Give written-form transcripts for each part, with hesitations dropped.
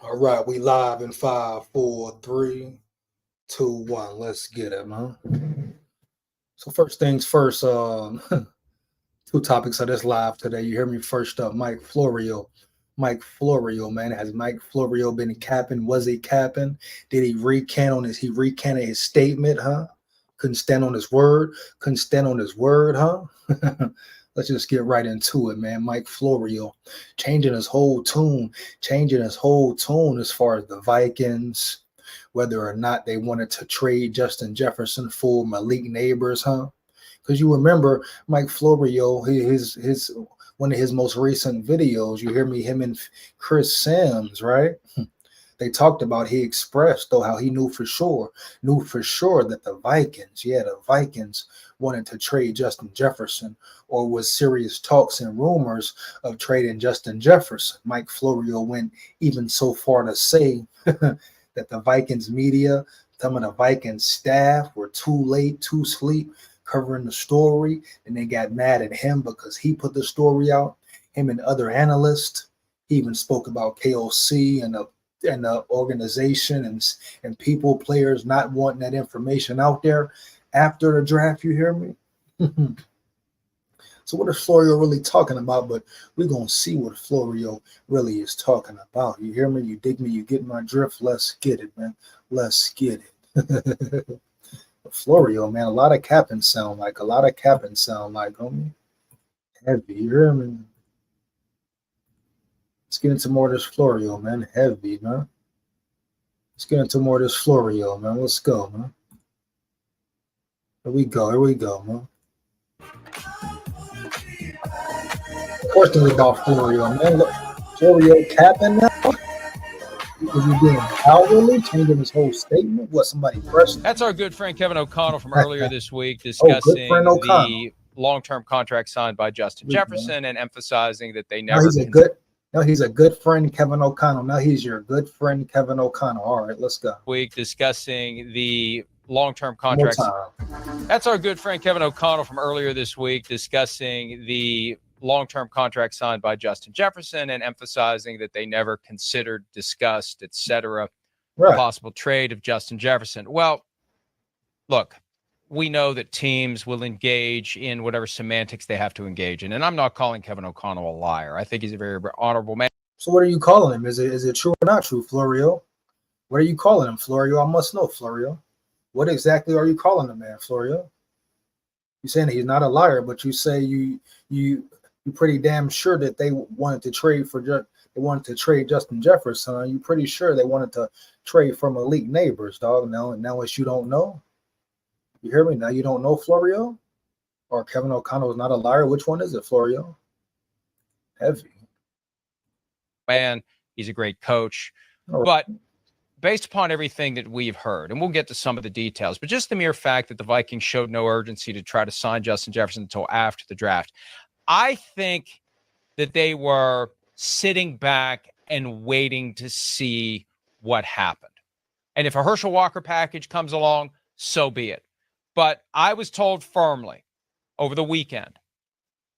All right, we live in 5, 4, 3, 2, 1. Let's get it, man. So first things first, two topics of this live today. You hear me first up, Mike Florio. Mike Florio, man. Has Mike Florio been capping? Was he capping? Did he he recanted his statement, huh? Couldn't stand on his word. Couldn't stand on his word, huh? Let's just get right into it, man. Mike Florio changing his whole tune as far as the Vikings, whether or not they wanted to trade Justin Jefferson for Malik Neighbors, huh? Because you remember Mike Florio, his one of his most recent videos. You hear me, him and Chris Sims, right? They talked about, he expressed though how he knew for sure that the Vikings wanted to trade Justin Jefferson, or was serious talks and rumors of trading Justin Jefferson. Mike Florio went even so far to say that the Vikings media, some of the Vikings staff were too asleep covering the story, and they got mad at him because he put the story out. Him and other analysts. He even spoke about KOC and the organization and people, players not wanting that information out there after the draft. You hear me? So what is Florio really talking about? But we're going to see what Florio really is talking about. You hear me? You dig me? You get my drift? Let's get it, man. Let's get it. Florio, man, a lot of capping sound like, homie. Heavy, you hear me? Let's get into more of this Florio, man. Heavy, man. Let's get into more of this Florio, man. Let's go, man. Here we go, man. Question about Florio, man. Look, Florio capping now? Was he being cowardly, changing his whole statement? What, somebody pressed? That's our good friend Kevin O'Connell from earlier this week discussing the long-term contract signed by Justin Jefferson and emphasizing that they never. He's a good friend, Kevin O'Connell. Now he's your good friend, Kevin O'Connell. All right, let's go. Week discussing the long-term contracts. That's our good friend Kevin O'Connell from earlier this week discussing the long-term contract signed by Justin Jefferson and emphasizing that they never considered, discussed, etc. Possible trade of Justin Jefferson. Well, look, we know that teams will engage in whatever semantics they have to engage in. And I'm not calling Kevin O'Connell a liar. I think he's a very honorable man. So what are you calling him? Is it true or not true, Florio? What are you calling him, Florio? I must know, Florio. What exactly are you calling him, man, Florio? You're saying he's not a liar, but you say you're pretty damn sure that they wanted to trade Justin Jefferson. You're pretty sure they wanted to trade from Malik Neighbors, dog. Now it's you don't know. You hear me? Now you don't know, Florio? Or Kevin O'Connell is not a liar? Which one is it, Florio? Heavy. Man, he's a great coach. But based upon everything that we've heard, and we'll get to some of the details, but just the mere fact that the Vikings showed no urgency to try to sign Justin Jefferson until after the draft, I think that they were sitting back and waiting to see what happened. And if a Herschel Walker package comes along, so be it. But I was told firmly over the weekend,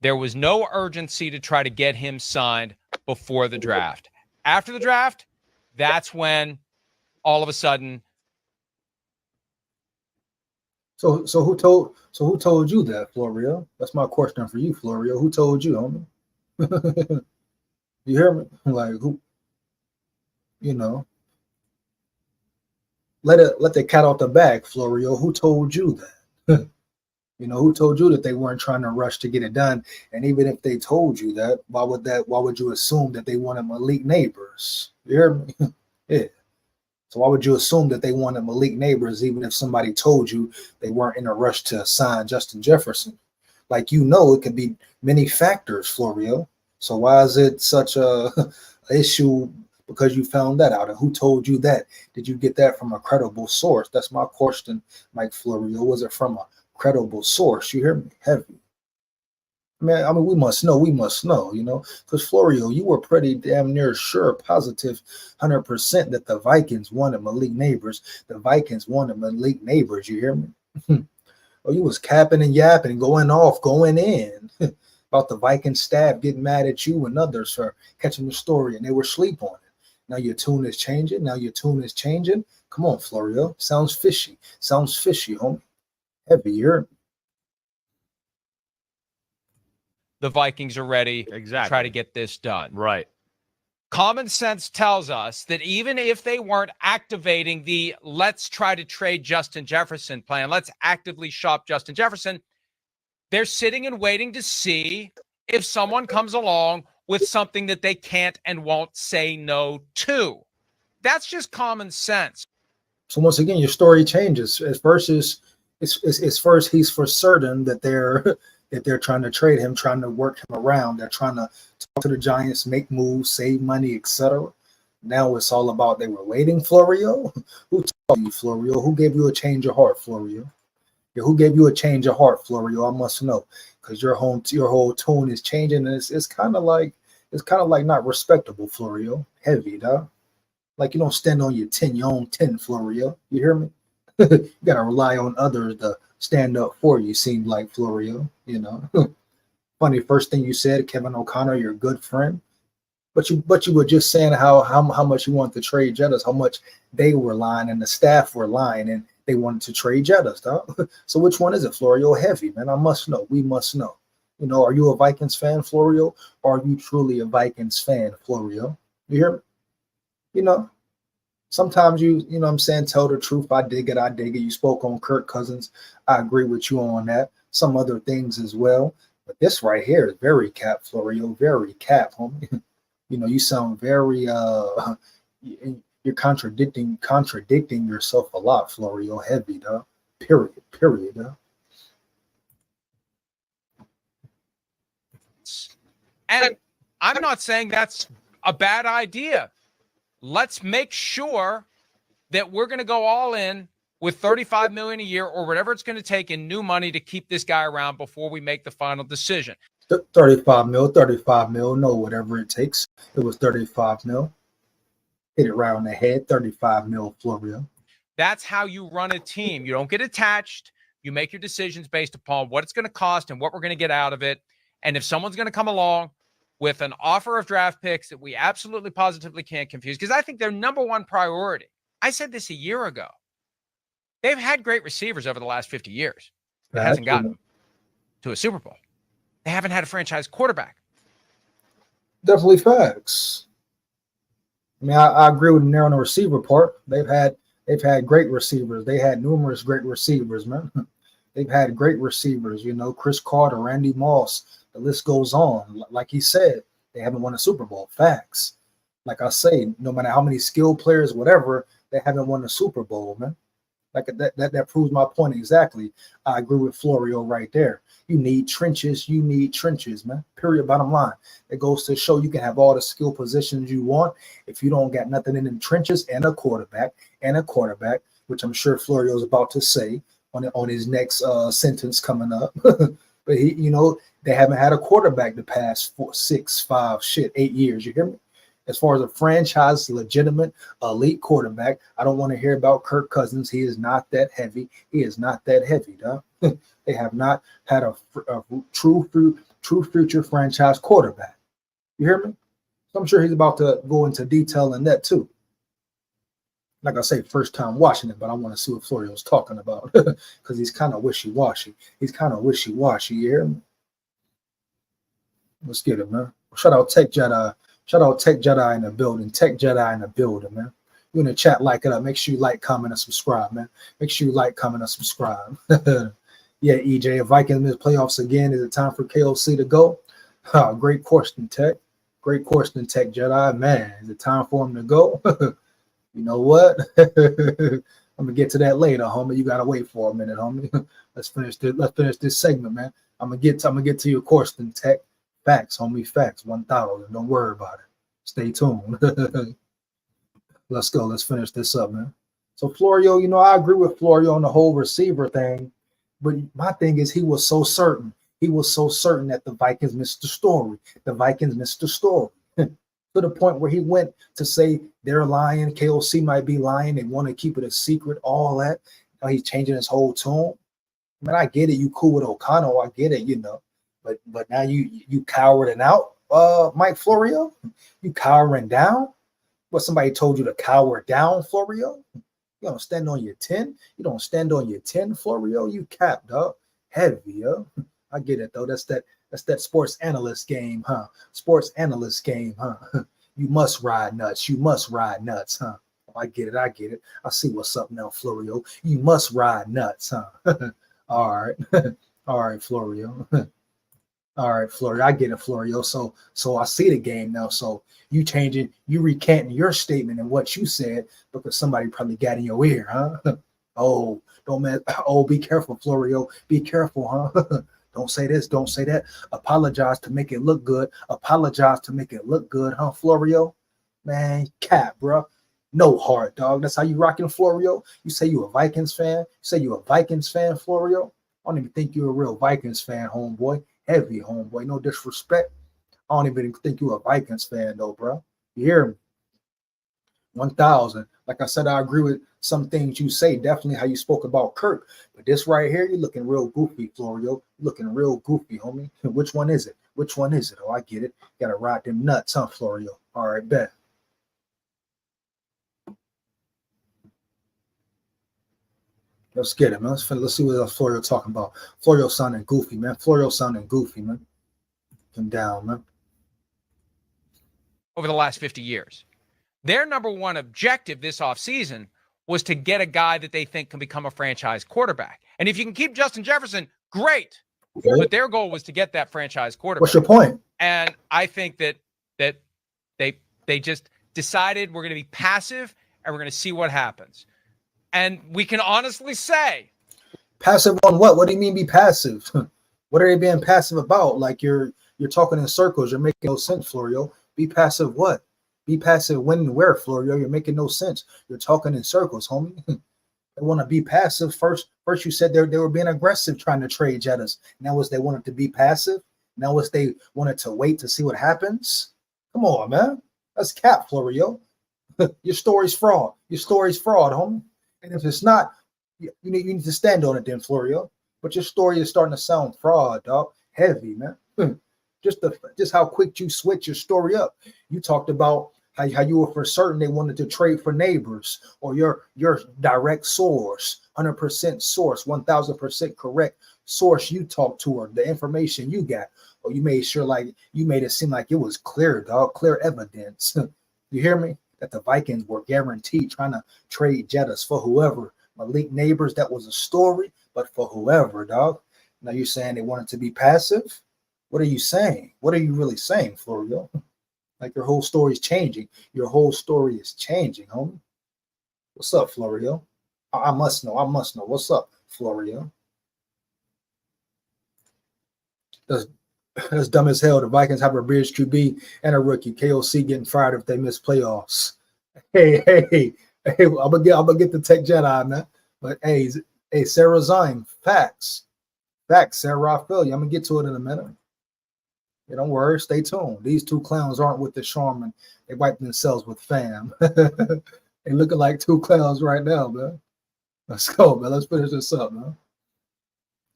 there was no urgency to try to get him signed before the draft. After the draft, that's when all of a sudden. So who told you that, Florio? That's my question for you, Florio. Who told you, homie? You hear me? Like, who? You know. Let the cat out the bag, Florio. Who told you that? Who told you that they weren't trying to rush to get it done? And even if they told you that, why would you assume that they wanted Malik Neighbors? You hear me? Yeah. So why would you assume that they wanted Malik Neighbors, even if somebody told you they weren't in a rush to sign Justin Jefferson? Like, it could be many factors, Florio. So why is it such a issue? Because you found that out. And who told you that? Did you get that from a credible source? That's my question, Mike Florio. Was it from a credible source? You hear me? Heavy. Man, we must know, because Florio, you were pretty damn near sure, positive, 100% that the Vikings wanted Malik Neighbors. The Vikings wanted Malik Neighbors, you hear me? Oh, you was capping and yapping, going in about the Viking staff getting mad at you and others for catching the story, and they were asleep on it. Now your tune is changing. Now your tune is changing. Come on, Florio. Sounds fishy. Sounds fishy, homie. Heavier. The Vikings are ready Exactly. to try to get this done. Right. Common sense tells us that even if they weren't activating the let's try to trade Justin Jefferson plan, let's actively shop Justin Jefferson, they're sitting and waiting to see if someone comes along with something that they can't and won't say no to. That's just common sense. So once again, your story changes. At first, it's first he's for certain that they're trying to trade him, trying to work him around. They're trying to talk to the Giants, make moves, save money, etc. Now it's all about they were waiting. Florio, who told you, Florio? Who gave you a change of heart, Florio? Yeah, who gave you a change of heart, Florio? I must know, because your whole tone is changing, and it's kind of like not respectable, Florio. Heavy, dog. Like you don't stand on your 10, your own 10, Florio. You hear me? You gotta rely on others to stand up for you. Seemed like Florio, you know. Funny, first thing you said, Kevin O'Connor, your good friend, but you were just saying how much you want to trade Jettas, how much they were lying and the staff were lying and they wanted to trade Jettas, dog. So which one is it, Florio? Heavy, man. I must know. We must know. You know, are you a Vikings fan, Florio? Or are you truly a Vikings fan, Florio? You hear me? You know, sometimes you know what I'm saying, tell the truth. I dig it. You spoke on Kirk Cousins. I agree with you on that. Some other things as well. But this right here is very cap, Florio. Very cap, homie. You know, you sound very you're contradicting yourself a lot, Florio. Heavy, dog. Period, dog. And I'm not saying that's a bad idea. Let's make sure that we're going to go all in with $35 million a year or whatever it's going to take in new money to keep this guy around before we make the final decision. 35 mil, no, whatever it takes. It was 35 mil. Hit it right on the head, 35 mil, Florio. That's how you run a team. You don't get attached. You make your decisions based upon what it's going to cost and what we're going to get out of it. And if someone's going to come along with an offer of draft picks that we absolutely positively can't confuse, because I think their number one priority, I said this a year ago, they've had great receivers over the last 50 years. It hasn't gotten them to a Super Bowl. They haven't had a franchise quarterback. Definitely facts. I mean, I agree with Nair on the receiver part. They've had great receivers. They had numerous great receivers, man. They've had great receivers, you know, Chris Carter, Randy Moss. The list goes on. Like he said, they haven't won a Super Bowl. Facts. Like I say, no matter how many skilled players, whatever, they haven't won a Super Bowl, man. Like that proves my point exactly. I agree with Florio right there. You need trenches. You need trenches, man. Period. Bottom line. It goes to show you can have all the skill positions you want. If you don't got nothing in them trenches and a quarterback, which I'm sure Florio's about to say on his next sentence coming up. But he, you know, they haven't had a quarterback the past 8 years. You hear me? As far as a franchise, legitimate, elite quarterback, I don't want to hear about Kirk Cousins. He is not that heavy. He is not that heavy, dog. They have not had a true future franchise quarterback. You hear me? So I'm sure he's about to go into detail in that too. Like I say, first time watching it, but I want to see what Florio's talking about because he's kind of wishy-washy. You hear me? Let's get it, man. Shout out Tech Jedi. Shout out Tech Jedi in the building. Tech Jedi in the building, man. You in the chat, like it up. Make sure you like, comment, and subscribe, man. Make sure you like, comment, and subscribe. Yeah, EJ, if Vikings miss playoffs again, is it time for KOC to go? Great question, Tech. Great question, Tech Jedi. Man, is it time for him to go? You know what? I'm gonna get to that later, homie. You gotta wait for a minute, homie. Let's finish this segment, man. I'm gonna get to your question, Tech. Facts, homie, facts. 1,000. Don't worry about it. Stay tuned. Let's go. Let's finish this up, man. So Florio, you know, I agree with Florio on the whole receiver thing, but my thing is he was so certain. He was so certain that the Vikings missed the story. The Vikings missed the story. To the point where he went to say they're lying, KOC might be lying, they want to keep it a secret, all that. Now he's changing his whole tune. I mean, I get it. You cool with O'Connell, I get it, you know. But now you cowering out, Mike Florio? You cowering down? What, somebody told you to cower down, Florio? You don't stand on your 10. You don't stand on your 10, Florio. You capped up heavy, yo. I get it though. That's that sports analyst game, huh? Sports analyst game, huh? You must ride nuts. You must ride nuts, huh? I get it. I get it. I see what's up now, Florio. You must ride nuts, huh? All right. All right, Florio. All right, Florio. I get it, Florio. So I see the game now. So you changing, you recanting your statement and what you said because somebody probably got in your ear, huh? Oh, don't man. Oh, be careful, Florio. Be careful, huh? Don't say this. Don't say that. Apologize to make it look good. Apologize to make it look good, huh, Florio? Man, cap, bro. No heart, dog. That's how you rocking, Florio. You say you a Vikings fan. You say you a Vikings fan, Florio. I don't even think you're a real Vikings fan, homeboy. Heavy, homeboy. No disrespect. I don't even think you're a Vikings fan, though, bro. You hear me? 1,000. Like I said, I agree with some things you say. Definitely how you spoke about Kirk. But this right here, you're looking real goofy, Florio. You're looking real goofy, homie. Which one is it? Which one is it? Oh, I get it. Got to ride them nuts, huh, Florio? All right, bet. Let's get it, man. Let's see what else Florio talking about. Florio sounding goofy, man. Florio sounding goofy, man. Come down, man. Over the last 50 years. Their number one objective this offseason was to get a guy that they think can become a franchise quarterback. And if you can keep Justin Jefferson, great. Okay. But their goal was to get that franchise quarterback. What's your point? And I think that they just decided we're going to be passive and we're going to see what happens. And we can honestly say, passive on what? What do you mean be passive? What are they being passive about? Like you're talking in circles. You're making no sense, Florio. Be passive what? Be passive when and where, Florio? You're making no sense. You're talking in circles, homie. They want to be passive. First you said they were being aggressive trying to trade Jettas. Now they wanted to be passive. Now they wanted to wait to see what happens. Come on, man. That's cap, Florio. Your story's fraud. Your story's fraud, homie. And if it's not, you need to stand on it then, Florio. But your story is starting to sound fraud, dog. Heavy, man. Just how quick you switch your story up. You talked about how you were for certain they wanted to trade for NABERS or your direct source, 100% source, 1,000% correct source you talked to or the information you got. Or you made sure like you made it seem like it was clear, dog, clear evidence. You hear me? That the Vikings were guaranteed trying to trade Jettas for whoever. MALIK NABERS, that was a story, but for whoever, dog. Now you're saying they wanted to be passive? What are you saying? What are you really saying, Florio? Like your whole story is changing. Your whole story is changing, homie. What's up, Florio? I must know. I must know. What's up, Florio? That's dumb as hell. The Vikings have a bridge QB and a rookie. KOC getting fired if they miss playoffs. Hey, I'm gonna get the Tech Jedi, man. But hey, Sarah Zine, facts, Sarah. I feel you. I'm gonna get to it in a minute. Yeah, don't worry. Stay tuned. These two clowns aren't with the Charmin. They wipe themselves with fam. They looking like two clowns right now, man. Let's go, man. Let's finish this up, man.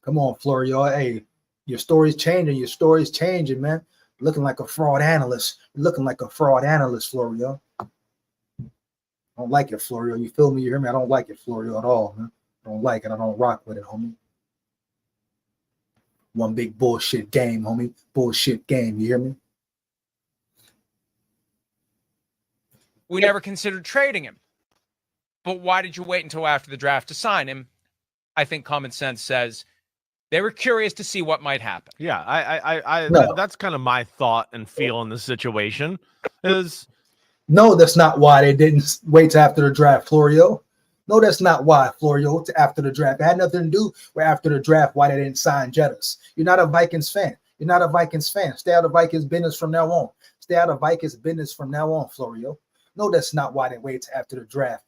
Come on, Florio. Hey. Your story's changing. Your story's changing, man. Looking like a fraud analyst. Looking like a fraud analyst, Florio. I don't like it, Florio. You feel me? You hear me? I don't like it, Florio, at all, man. I don't like it. I don't rock with it, homie. One big bullshit game, homie. Bullshit game. You hear me? We never considered trading him. But why did you wait until after the draft to sign him? I think common sense says they were curious to see what might happen. Yeah, that's kind of my thought and feel in the situation. No, that's not why they didn't wait till after the draft, Florio. No, that's not why, Florio, after the draft. It had nothing to do with after the draft why they didn't sign Jettas. You're not a Vikings fan. You're not a Vikings fan. Stay out of Vikings business from now on. Stay out of Vikings business from now on, Florio. No, that's not why they waited till after the draft.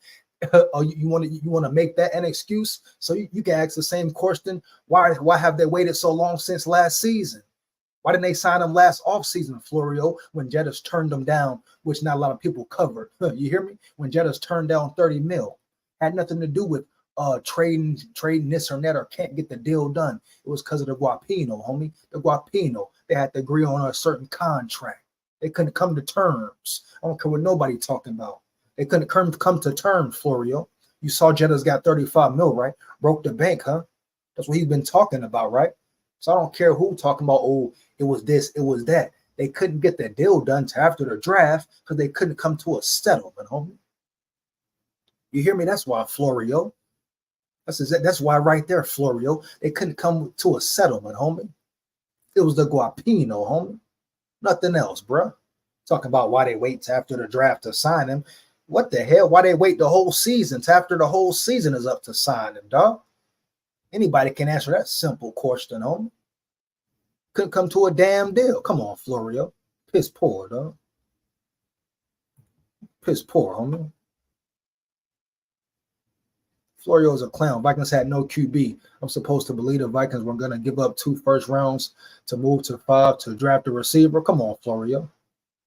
Oh, you want to make that an excuse so you can ask the same question? Why have they waited so long since last season? Why didn't they sign him last offseason, Florio, when Jettas turned them down, which not a lot of people covered? You hear me? When Jettas turned down 30 mil, had nothing to do with trading this or that or can't get the deal done. It was because of the Guapino, homie. The Guapino. They had to agree on a certain contract. They couldn't come to terms. I don't care what nobody talking about. They couldn't come to terms, Florio. You saw Jetta's got 35 mil, right? Broke the bank, huh? That's what he's been talking about, right? So I don't care who talking about, oh, it was this, it was that. They couldn't get the deal done to after the draft because they couldn't come to a settlement, homie. You hear me? That's why, Florio. That's why right there, Florio. They couldn't come to a settlement, homie. It was the Guapino, homie. Nothing else, bruh. Talking about why they wait till after the draft to sign him. What the hell? Why they wait the whole season till after the whole season is up to sign him, dog? Anybody can answer that simple question, homie. Couldn't come to a damn deal. Come on, Florio. Piss poor, dog. Piss poor, homie. Florio is a clown. Vikings had no QB. I'm supposed to believe the Vikings were going to give up 2 first rounds to move to 5 to draft a receiver. Come on, Florio.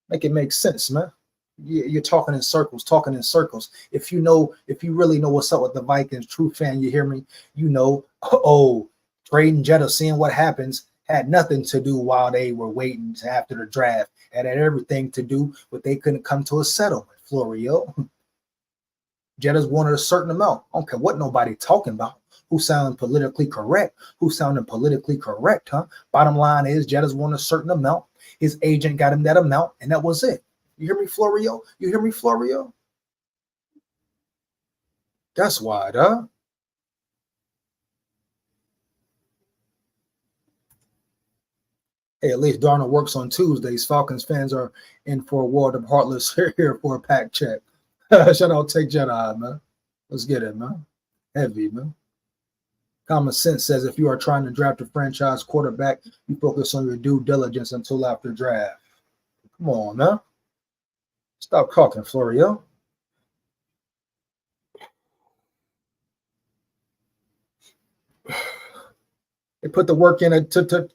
Make it make sense, man. You're talking in circles, If you really know what's up with the Vikings, true fan, you hear me? You know, trading Jetta, seeing what happens, had nothing to do while they were waiting to after the draft. It had everything to do with they couldn't come to a settlement, Florio. Jetta's wanted a certain amount. I don't care what nobody talking about. Who sounding politically correct? Huh? Bottom line is Jetta's wanted a certain amount. His agent got him that amount, and that was it. You hear me, Florio? That's why, huh? Hey, at least Darnold works on Tuesdays. Falcons fans are in for a world of heartless here for a pack check. Shout out, take Jedi, man. Let's get it, man. Heavy, man. Common sense says if you are trying to draft a franchise quarterback, you focus on your due diligence until after draft. Come on, man. Stop talking, Florio. They put the work in it to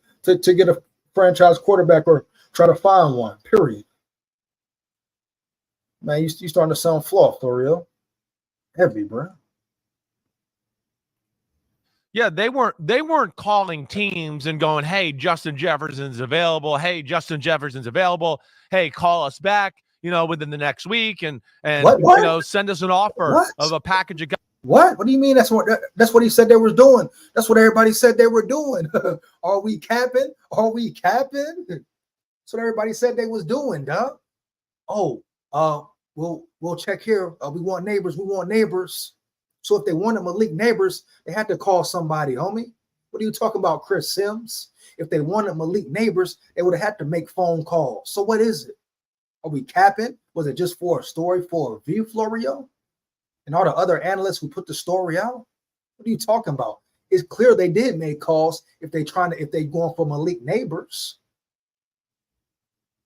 get a franchise quarterback or try to find one, period. Man, you starting to sound flawed, Florio. Heavy, bro. Yeah, they weren't calling teams and going, "Hey, Justin Jefferson's available. Hey, Justin Jefferson's available. Hey, call us back, within the next week and what? Send us an offer of a package of guys." What? What do you mean? That's what he said they were doing. That's what everybody said they were doing. Are we capping? That's what everybody said they was doing, dog. Oh, we'll check here. We want neighbors. So if they wanted Malik Neighbors, they had to call somebody, homie. What are you talking about, Chris Sims? If they wanted Malik Neighbors, they would have had to make phone calls. So what is it? Are we capping? Was it just for a story for a view, Florio? And all the other analysts who put the story out? What are you talking about? It's clear they did make calls if they going for Malik Neighbors.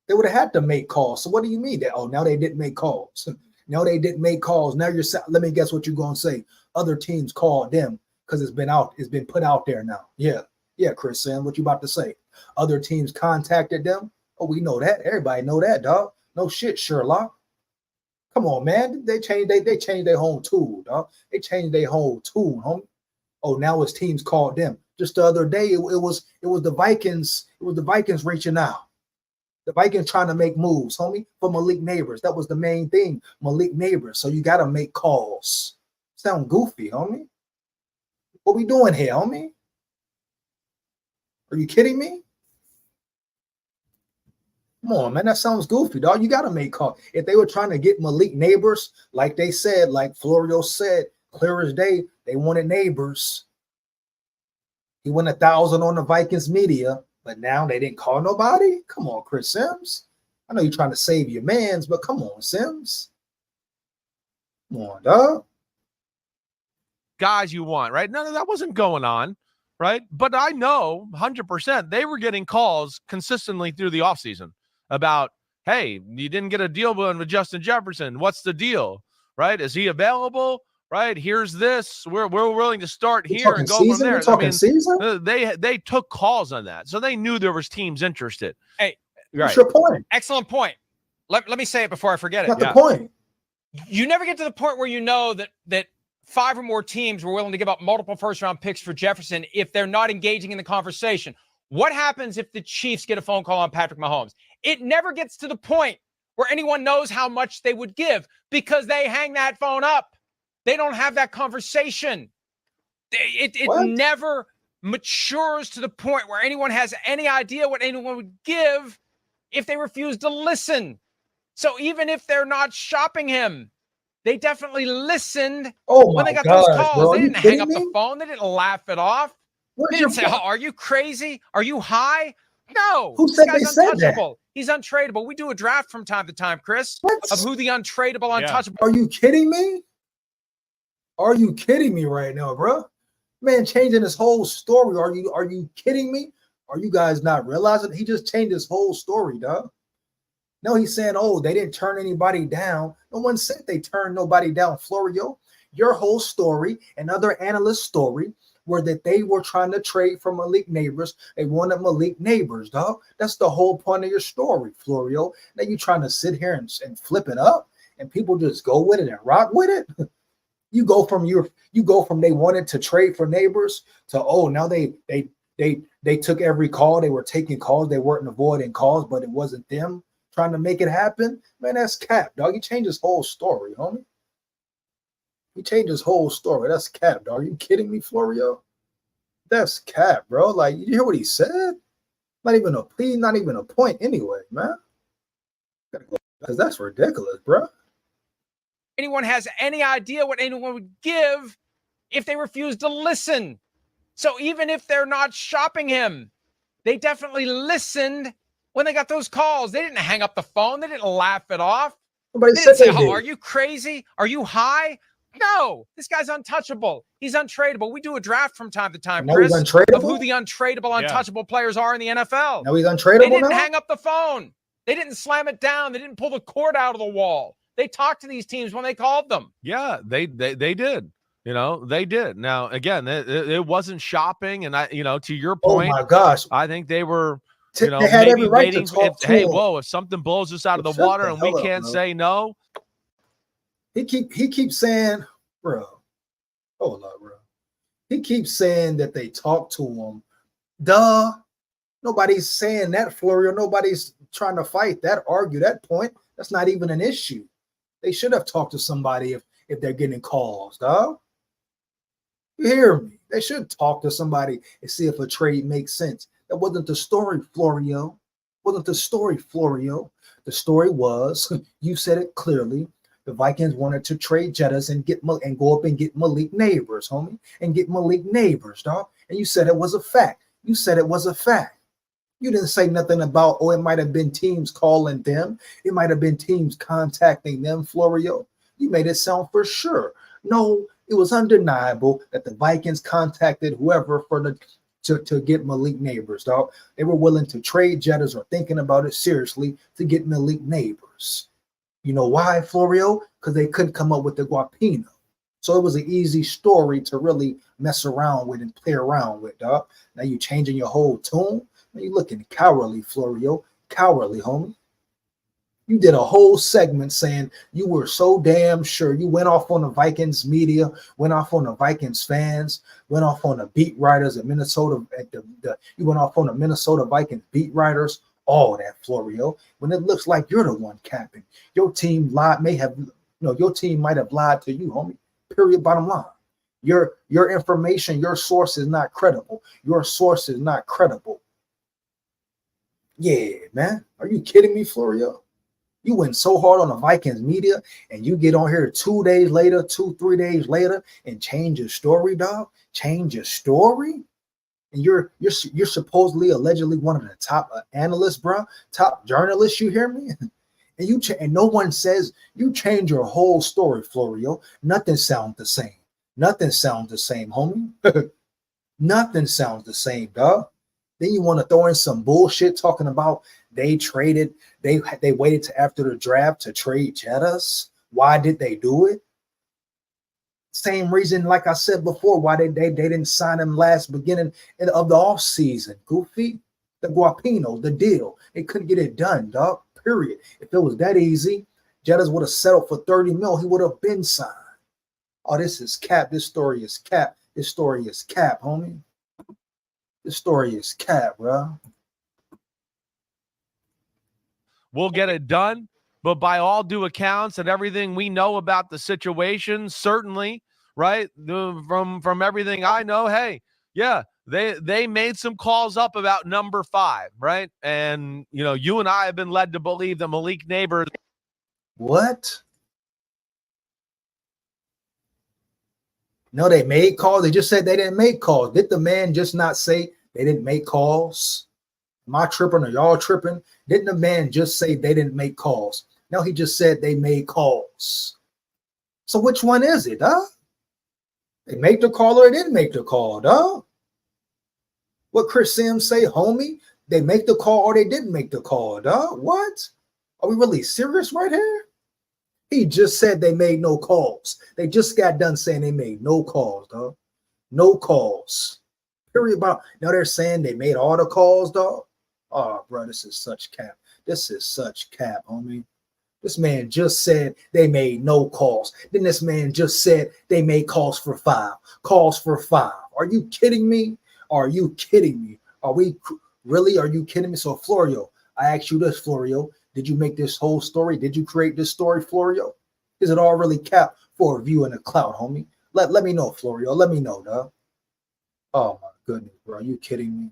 They would have had to make calls. So what do you mean that? Oh, now they didn't make calls. No, they didn't make calls. Now let me guess what you're gonna say. Other teams called them because it's been put out there now. Yeah, Chris Sam, what you about to say? Other teams contacted them. Oh, we know that. Everybody know that, dog. No shit, Sherlock. Come on, man. They changed their whole tool, dog. They changed their whole tool, homie. Oh, now it's teams called them. Just the other day, it was the Vikings. It was the Vikings reaching out. The Vikings trying to make moves, homie, for Malik Neighbors. That was the main thing, Malik Neighbors. So you got to make calls. Sound goofy, homie. What we doing here, homie? Are you kidding me? Come on, man. That sounds goofy, dog. You got to make calls. If they were trying to get Malik Neighbors, like they said, like Florio said, clear as day, they wanted Neighbors. He went 1,000 on the Vikings media. But now they didn't call nobody? Come on, Chris Sims. I know you're trying to save your mans, but come on, Sims. Come on, dog. Guys you want, right? None of that wasn't going on, right? But I know 100% they were getting calls consistently through the offseason about, hey, you didn't get a deal with Justin Jefferson. What's the deal, right? Is he available? Right, here's this. We're willing to start here and go from there. They took calls on that, so they knew there was teams interested. Hey, what's your point? Excellent point. Let me say it before I forget it. That's the point. You never get to the point where you know that 5 or more teams were willing to give up multiple first-round picks for Jefferson if they're not engaging in the conversation. What happens if the Chiefs get a phone call on Patrick Mahomes? It never gets to the point where anyone knows how much they would give because they hang that phone up. They don't have that conversation. It never matures to the point where anyone has any idea what anyone would give if they refuse to listen. So even if they're not shopping him, they definitely listened when they got those calls. Bro, they didn't hang up the phone. They didn't laugh it off. They didn't say, "Oh, are you crazy? Are you high?" No. Who said they said that? He's untradeable. We do a draft from time to time, Chris, of who the untradeable, untouchable. Are you kidding me? Are you kidding me right now, bro? Man, changing his whole story. Are you kidding me? Are you guys not realizing he just changed his whole story, dog? No, he's saying, oh, they didn't turn anybody down. No one said they turned nobody down, Florio. Your whole story and other analysts' story were that they were trying to trade for MALIK NABERS. They wanted MALIK NABERS, dog. That's the whole point of your story, Florio. Now you trying to sit here and flip it up, and people just go with it and rock with it. You go from they wanted to trade for NABERS to, oh, now they took every call. They were taking calls. They weren't avoiding calls, but it wasn't them trying to make it happen. Man, that's cap, dog. He changed his whole story, homie. He changed his whole story. That's cap, dog. Are you kidding me, Florio? That's cap, bro. Like, you hear what he said? Not even a point anyway, man. Because that's ridiculous, bro. Anyone has any idea what anyone would give if they refuse to listen. So even if they're not shopping him, they definitely listened when they got those calls. They didn't hang up the phone. They didn't laugh it off. They didn't say, "Oh, are you crazy? Are you high?" No, this guy's untouchable. He's untradeable. We do a draft from time to time, Chris, of who the untradeable, untouchable players are in the NFL. Now he's untradeable. They didn't hang up the phone. They didn't slam it down. They didn't pull the cord out of the wall. They talked to these teams when they called them. Yeah, they did. You know, they did. Now, again, it wasn't shopping, and to your point, oh my gosh, I think they were. They had every right to talk to him. Whoa! If something blows us out of the water and we can't say no, he keeps saying, bro, hold up, bro. He keeps saying that they talked to him. Duh. Nobody's saying that, Florio. Nobody's trying to fight that, argue that point. That's not even an issue. They should have talked to somebody if they're getting calls, dog. You hear me? They should talk to somebody and see if a trade makes sense. That wasn't the story, Florio. Wasn't the story, Florio. The story was, you said it clearly, the Vikings wanted to trade Jettas and go up and get MALIK NABERS, homie, and get MALIK NABERS, dog. And you said it was a fact. You said it was a fact. You didn't say nothing about, oh, it might have been teams calling them. It might have been teams contacting them, Florio. You made it sound for sure. No, it was undeniable that the Vikings contacted whoever to get MALIK NABERS, dog. They were willing to trade Jettas or thinking about it seriously to get MALIK NABERS. You know why, Florio? Because they couldn't come up with the Guapino. So it was an easy story to really mess around with and play around with, dog. Now you changing your whole tune. You looking cowardly, Florio. Cowardly, homie. You did a whole segment saying you were so damn sure. You went off on the Vikings media, went off on the Vikings fans, went off on the beat writers at Minnesota. You went off on the Minnesota Vikings beat writers. All that, Florio. When it looks like you're the one capping, your team your team might have lied to you, homie. Period. Bottom line. Your information, your source is not credible. Your source is not credible. Yeah, man. Are you kidding me, Florio? You went so hard on the Vikings media and you get on here 3 days later and change your story, dog. Change your story. And you're supposedly, allegedly one of the top analysts, bro. Top journalists, you hear me? And no one says you change your whole story, Florio. Nothing sounds the same. Nothing sounds the same, homie. Nothing sounds the same, dog. Then you want to throw in some bullshit talking about they waited to after the draft to trade Jettas. Why did they do it? Same reason, like I said before, why they didn't sign him beginning of the offseason. Goofy, the Guapino, the deal. They couldn't get it done, dog. Period. If it was that easy, Jettas would have settled for 30 mil. He would have been signed. Oh, this is cap. This story is cap. This story is cap, homie. This story is cap, bro. We'll get it done, but by all due accounts and everything we know about the situation, certainly, right, from everything I know, hey, yeah, they made some calls up about number 5, right? And, you know, you and I have been led to believe that Malik Nabers. What? No, they made calls. They just said they didn't make calls. Did the man just not say they didn't make calls? Am I tripping or y'all tripping? Didn't the man just say they didn't make calls? No, he just said they made calls. So which one is it, huh? They make the call or they didn't make the call, huh? What Chris Sims say, homie? They make the call or they didn't make the call, huh? What? Are we really serious right here? He just said they made no calls. They just got done saying they made no calls, dog. No calls. Period. Now they're saying they made all the calls, dog. Oh, bro, this is such cap. This is such cap, homie. This man just said they made no calls. Then this man just said they made calls for 5. Calls for 5. Are you kidding me? Are you kidding me? Are we really? Are you kidding me? So, Florio, I asked you this, Florio. Did you make this whole story? Did you create this story, Florio? Is it all really cap for a view in the cloud, homie? Let me know, Florio. Let me know, dog. Oh, my goodness, bro. Are you kidding me?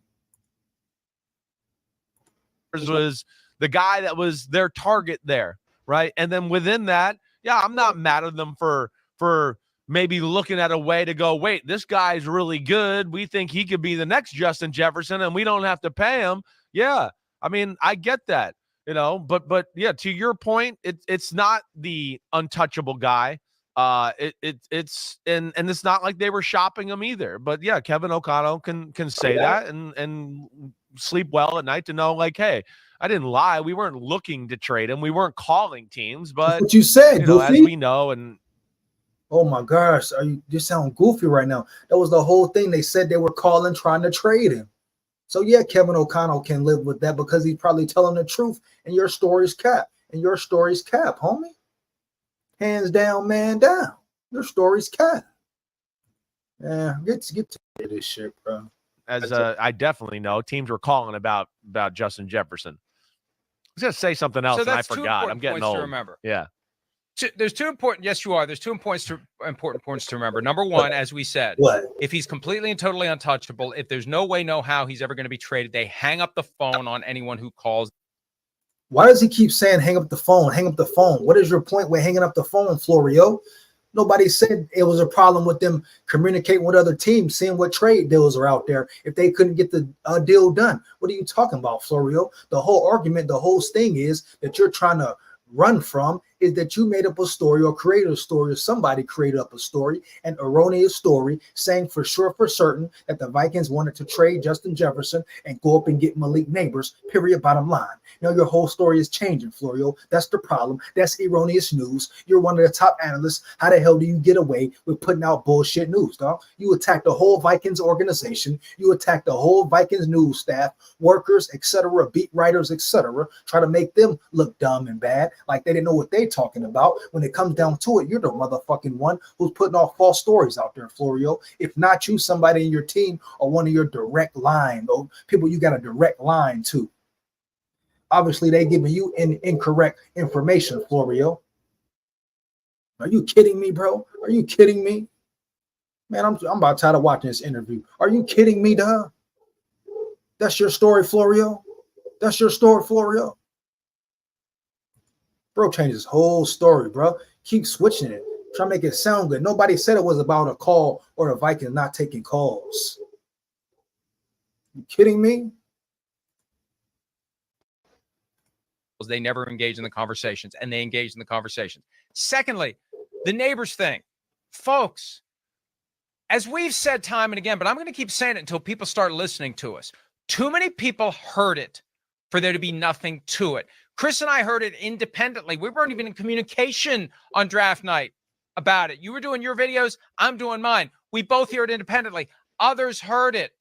Was the guy that was their target there, right? And then within that, yeah, I'm not mad at them for maybe looking at a way to go, wait, this guy's really good. We think he could be the next Justin Jefferson and we don't have to pay him. Yeah, I mean, I get that. You know, but yeah, to your point, it's not the untouchable guy. It's and it's not like they were shopping him either. But yeah, Kevin O'Connell can say that and sleep well at night to know, like, hey, I didn't lie. We weren't looking to trade him. We weren't calling teams, but that's what you said, you know, Goofy. as we know, and oh my gosh, you sound goofy right now. That was the whole thing. They said they were calling, trying to trade him. So yeah, Kevin O'Connell can live with that because he's probably telling the truth. And your story's cap. And your story's cap, homie. Hands down, man down. Your story's cap. Yeah, get to this shit, bro. As I definitely know, teams were calling about Justin Jefferson. I was gonna say something else, and I forgot. I'm getting old. To remember. Yeah. There's 2 important. Yes, you are. There's 2 important points to remember. Number one, as we said, if he's completely and totally untouchable, if there's no way, no how he's ever going to be traded, they hang up the phone on anyone who calls. Why does he keep saying hang up the phone? Hang up the phone. What is your point with hanging up the phone, Florio? Nobody said it was a problem with them communicating with other teams, seeing what trade deals are out there if they couldn't get the deal done. What are you talking about, Florio? The whole argument, the whole thing is that you're trying to run from is that you made up a story or created a story or somebody created up a story, an erroneous story saying for sure, for certain that the Vikings wanted to trade Justin Jefferson and go up and get Malik Nabers, period, bottom line. Now your whole story is changing, Florio. That's the problem. That's erroneous news. You're one of the top analysts. How the hell do you get away with putting out bullshit news, dog? You attack the whole Vikings organization. You attack the whole Vikings news staff, workers, etc., beat writers, etc., try to make them look dumb and bad, like they didn't know what they talking about. When it comes down to it, you're the motherfucking one who's putting off false stories out there, Florio. If not you, somebody in your team or one of your direct line, or people you got a direct line to. Obviously, they giving you incorrect information, Florio. Are you kidding me, bro? Are you kidding me? Man, I'm about tired of watching this interview. Are you kidding me, dog? That's your story, Florio? That's your story, Florio? Bro changed his whole story, bro. Keep switching it. Try to make it sound good. Nobody said it was about a call or the Vikings not taking calls. You kidding me? They never engage in the conversations, and they engage in the conversations. Secondly, the neighbors thing. Folks, as we've said time and again, but I'm going to keep saying it until people start listening to us. Too many people heard it for there to be nothing to it. Chris and I heard it independently. We weren't even in communication on draft night about it. You were doing your videos. I'm doing mine. We both hear it independently. Others heard it.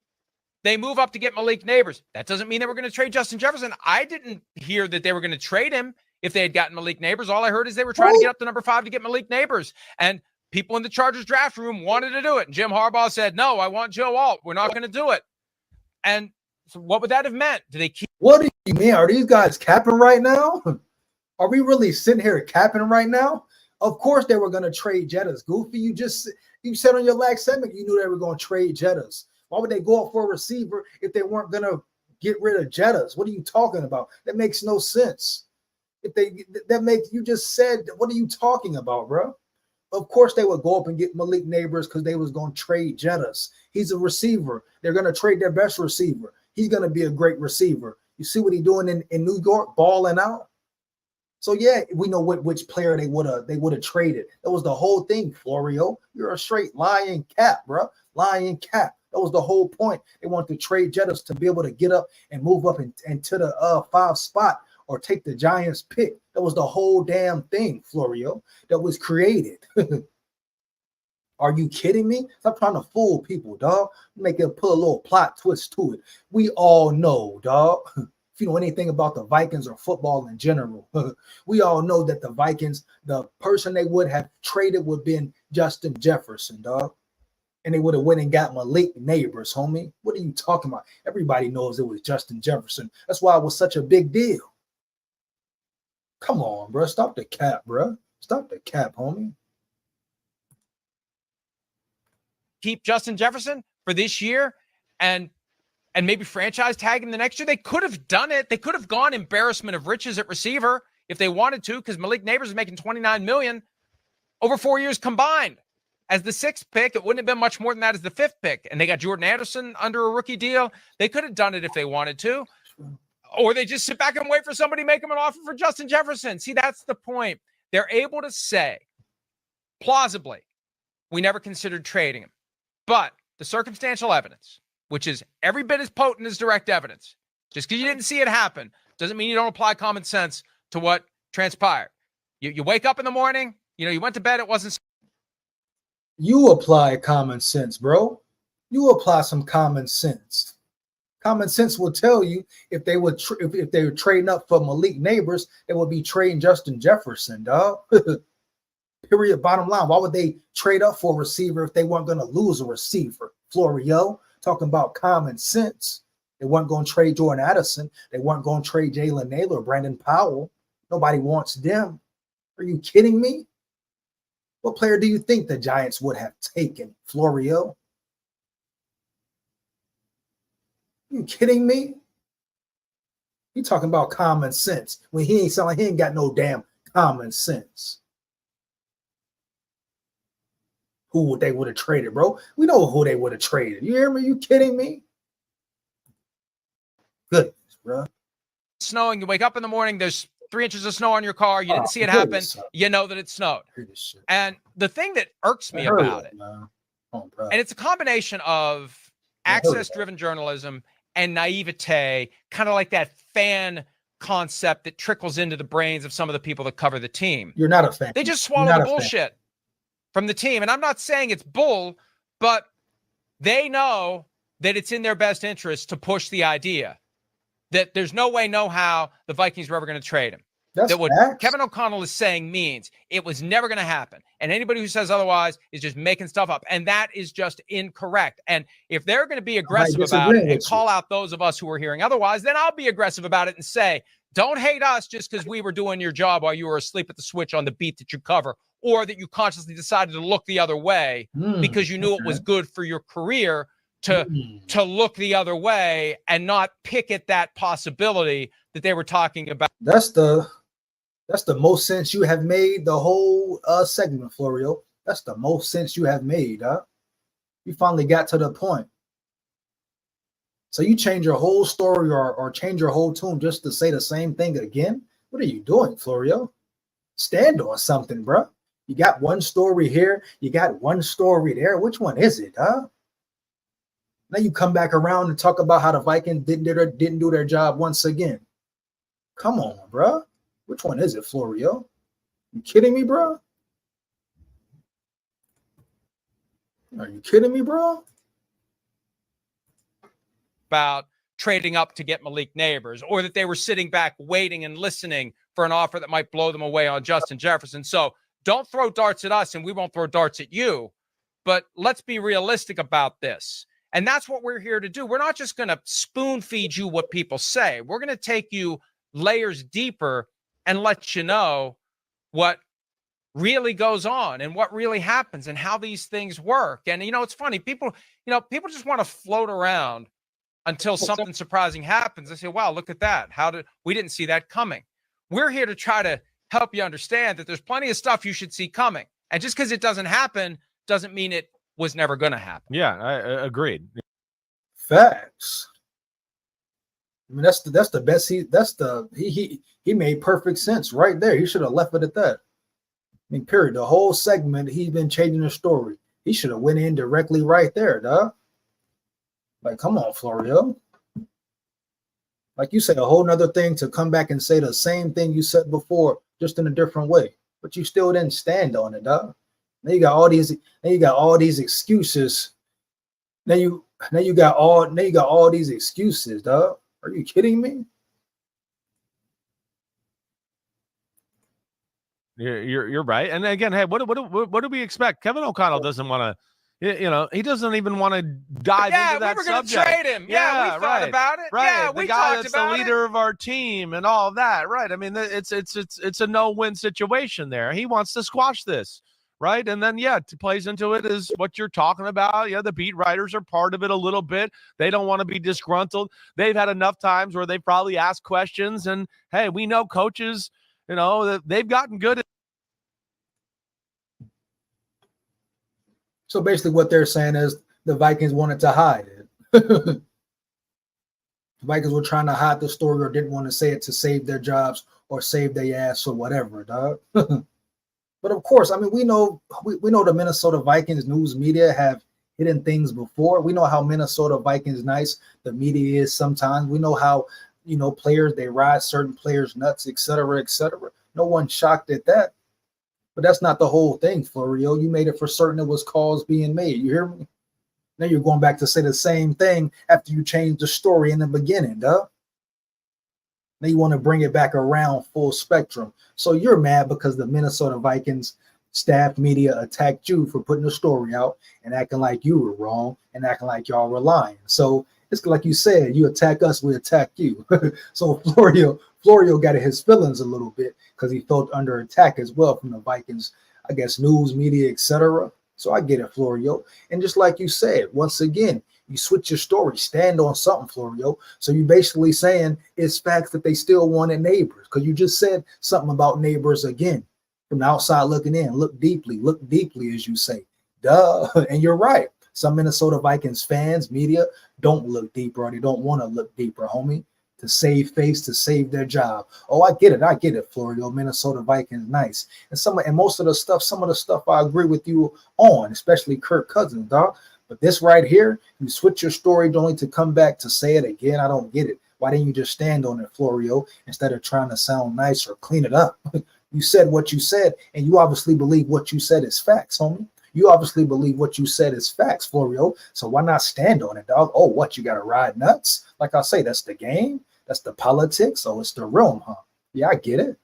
They move up to get Malik Nabers. That doesn't mean that we're going to trade Justin Jefferson. I didn't hear that they were going to trade him if they had gotten Malik Nabers. All I heard is they were trying to get up to number 5 to get Malik Nabers. And people in the Chargers draft room wanted to do it. And Jim Harbaugh said, no, I want Joe Alt. We're not going to do it. And so what would that have meant? Do they keep? What do you mean? Are these guys capping right now? Are we really sitting here capping right now? Of course they were going to trade Jettas. Goofy, you said on your last segment you knew they were going to trade Jettas. Why would they go up for a receiver if they weren't going to get rid of Jettas? What are you talking about? That makes no sense. You just said, what are you talking about, bro? Of course they would go up and get Malik Nabers because they was going to trade Jettas. He's a receiver. They're going to trade their best receiver. He's going to be a great receiver. You see what he's doing in New York, balling out. So yeah, we know which player they would have traded. That was the whole thing, Florio. You're a straight lying cap, bro. Lying cap. That was the whole point. They wanted to trade Jettas to be able to get up and move up into the 5 spot or take the Giants pick. That was the whole damn thing, Florio, that was created. Are you kidding me? Stop trying to fool people, dog. Put a little plot twist to it. We all know, dog. If you know anything about the Vikings or football in general, we all know that the Vikings, the person they would have traded would have been Justin Jefferson, dog. And they would have went and got Malik Nabers, homie. What are you talking about? Everybody knows it was Justin Jefferson. That's why it was such a big deal. Come on, bro. Stop the cap, bro. Stop the cap, homie. Keep Justin Jefferson for this year and maybe franchise tag him the next year. They could have done it. They could have gone embarrassment of riches at receiver if they wanted to, because Malik Nabers is making $29 million over 4 years combined. As the 6th pick, it wouldn't have been much more than that as the 5th pick. And they got Jordan Anderson under a rookie deal. They could have done it if they wanted to. Or they just sit back and wait for somebody to make them an offer for Justin Jefferson. See, that's the point. They're able to say, plausibly, we never considered trading him. But the circumstantial evidence, which is every bit as potent as direct evidence, just because you didn't see it happen, doesn't mean you don't apply common sense to what transpired. You wake up in the morning, you went to bed, it wasn't. You apply common sense, bro. You apply some common sense. Common sense will tell you if they were trading up for Malik Nabers, they would be trading Justin Jefferson, dog. Period. Bottom line. Why would they trade up for a receiver if they weren't going to lose a receiver? Florio, talking about common sense. They weren't going to trade Jordan Addison. They weren't going to trade Jalen Naylor or Brandon Powell. Nobody wants them. Are you kidding me? What player do you think the Giants would have taken, Florio? Are you kidding me? You talking about common sense when he ain't got no damn common sense. Who they would have traded, bro? We know who they would have traded. You hear me? You kidding me? Goodness, bro. Snowing, you wake up in the morning, there's 3 inches of snow on your car. You didn't see it happen. You know that it snowed. And the thing that irks me about it, and it's a combination of access-driven journalism and naivete, kind of like that fan concept that trickles into the brains of some of the people that cover the team. You're not a fan. They just swallow the bullshit from the team. And I'm not saying it's bull, but they know that it's in their best interest to push the idea that there's no way, no how the Vikings were ever going to trade him. That what Kevin O'Connell is saying means it was never going to happen. And anybody who says otherwise is just making stuff up. And that is just incorrect. And if they're going to be aggressive about it and call out those of us who are hearing otherwise, then I'll be aggressive about it and say, don't hate us just because we were doing your job while you were asleep at the switch on the beat that you cover, or that you consciously decided to look the other way because you knew it was good for your career to look the other way and not pick at that possibility that they were talking about. That's the most sense you have made the whole segment, Florio. That's the most sense you have made, huh? You finally got to the point. So you change your whole story or change your whole tune just to say the same thing again? What are you doing, Florio? Stand on something, bro. You got one story here. You got one story there. Which one is it, huh? Now you come back around and talk about how the Vikings didn't do their job once again. Come on, bro. Which one is it, Florio? You kidding me, bro? Are you kidding me, bro? About trading up to get Malik Nabers, or that they were sitting back waiting and listening for an offer that might blow them away on Justin Jefferson. So don't throw darts at us and we won't throw darts at you. But let's be realistic about this. And that's what we're here to do. We're not just going to spoon feed you what people say. We're going to take you layers deeper and lets you know what really goes on and what really happens and how these things work. And, it's funny. People just want to float around until something surprising happens. They say, wow, look at that. We didn't see that coming. We're here to try to help you understand that there's plenty of stuff you should see coming. And just because it doesn't happen doesn't mean it was never going to happen. Yeah, I agreed. Facts. I mean, that's the best. He made perfect sense right there. He should have left it at that. I mean, period. The whole segment, he's been changing the story. He should have went in directly right there, dog. Like, come on, Florio. Like you say, a whole nother thing to come back and say the same thing you said before, just in a different way. But you still didn't stand on it, dog. Now you got all these excuses. Now you got all these excuses, dog. Are you kidding me? You're right. And again, hey, what do we expect? Kevin O'Connell doesn't want to, he doesn't even want to dive into that subject. Yeah, we were going to trade him. Yeah, we thought about it. Right. Yeah, the guy that's the leader of our team and all of that. Right. I mean, it's a no-win situation there. He wants to squash this. Right. And then, it plays into it is what you're talking about. Yeah, the beat writers are part of it a little bit. They don't want to be disgruntled. They've had enough times where they probably ask questions. And, hey, we know coaches, that they've gotten good at. So basically what they're saying is the Vikings wanted to hide it. The Vikings were trying to hide the story or didn't want to say it to save their jobs or save their ass or whatever, dog. But of course, I mean, we know the Minnesota Vikings news media have hidden things before. We know how Minnesota Vikings nice the media is sometimes. We know how, players, they ride certain players nuts, et cetera, et cetera. No one's shocked at that. But that's not the whole thing, Florio. You made it for certain it was calls being made. You hear me? Now you're going back to say the same thing after you changed the story in the beginning, dog. Now you want to bring it back around full spectrum. So you're mad because the Minnesota Vikings staff media attacked you for putting the story out and acting like you were wrong and acting like y'all were lying. So it's like you said, you attack us, we attack you. So Florio got his feelings a little bit because he felt under attack as well from the Vikings, I guess, news media, etc. So I get it, Florio. And just like you said, once again, you switch your story, stand on something, Florio. So you basically saying it's facts that they still wanted neighbors because you just said something about neighbors again from the outside looking in. Look deeply, as you say. Duh. And you're right. Some Minnesota Vikings fans, media, don't look deeper or they don't want to look deeper, homie, to save face, to save their job. Oh, I get it, Florio. Minnesota Vikings, nice. And most of the stuff, some of the stuff I agree with you on, especially Kirk Cousins, dog. But this right here, you switch your story only to come back to say it again. I don't get it. Why didn't you just stand on it, Florio, instead of trying to sound nice or clean it up? You said what you said, and you obviously believe what you said is facts, homie. You obviously believe what you said is facts, Florio. So why not stand on it, dog? Oh, what, you got to ride nuts? Like I say, that's the game. That's the politics. Oh, it's the realm, huh? Yeah, I get it.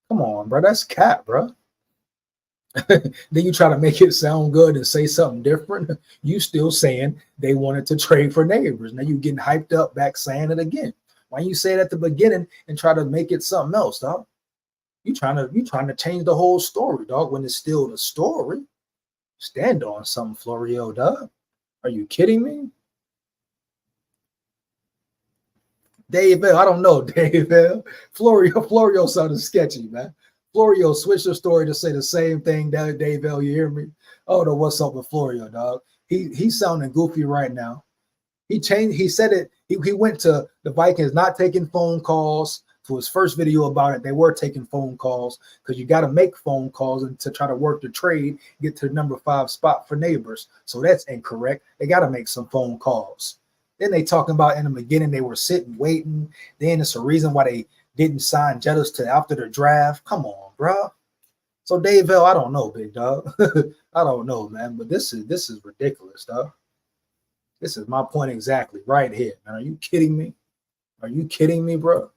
Come on, bro. That's cat, bro. Then you try to make it sound good and say something different. You still saying they wanted to trade for neighbors. Now you getting hyped up back saying it again. Why you say it at the beginning and try to make it something else, dog? You trying to change the whole story, dog, when it's still the story. Stand on something, Florio, dog. Are you kidding me? Dave L, I don't know, Dave L. Florio sounded sketchy, man. Florio switched the story to say the same thing. Dave L, you hear me? Oh, no, what's up with Florio, dog? He's sounding goofy right now. He said it. He went to the Vikings not taking phone calls. To his first video about it, they were taking phone calls because you got to make phone calls and to try to work the trade, get to the number 5 spot for neighbors. So that's incorrect. They got to make some phone calls. Then they talking about in the beginning they were sitting waiting. Then it's a reason why they didn't sign Jettas to after the draft. Come on, bro. So Dave L, I don't know, big dog. I don't know, man. But this is ridiculous, dog. This is my point exactly right here, man. Are you kidding me? Are you kidding me, bro?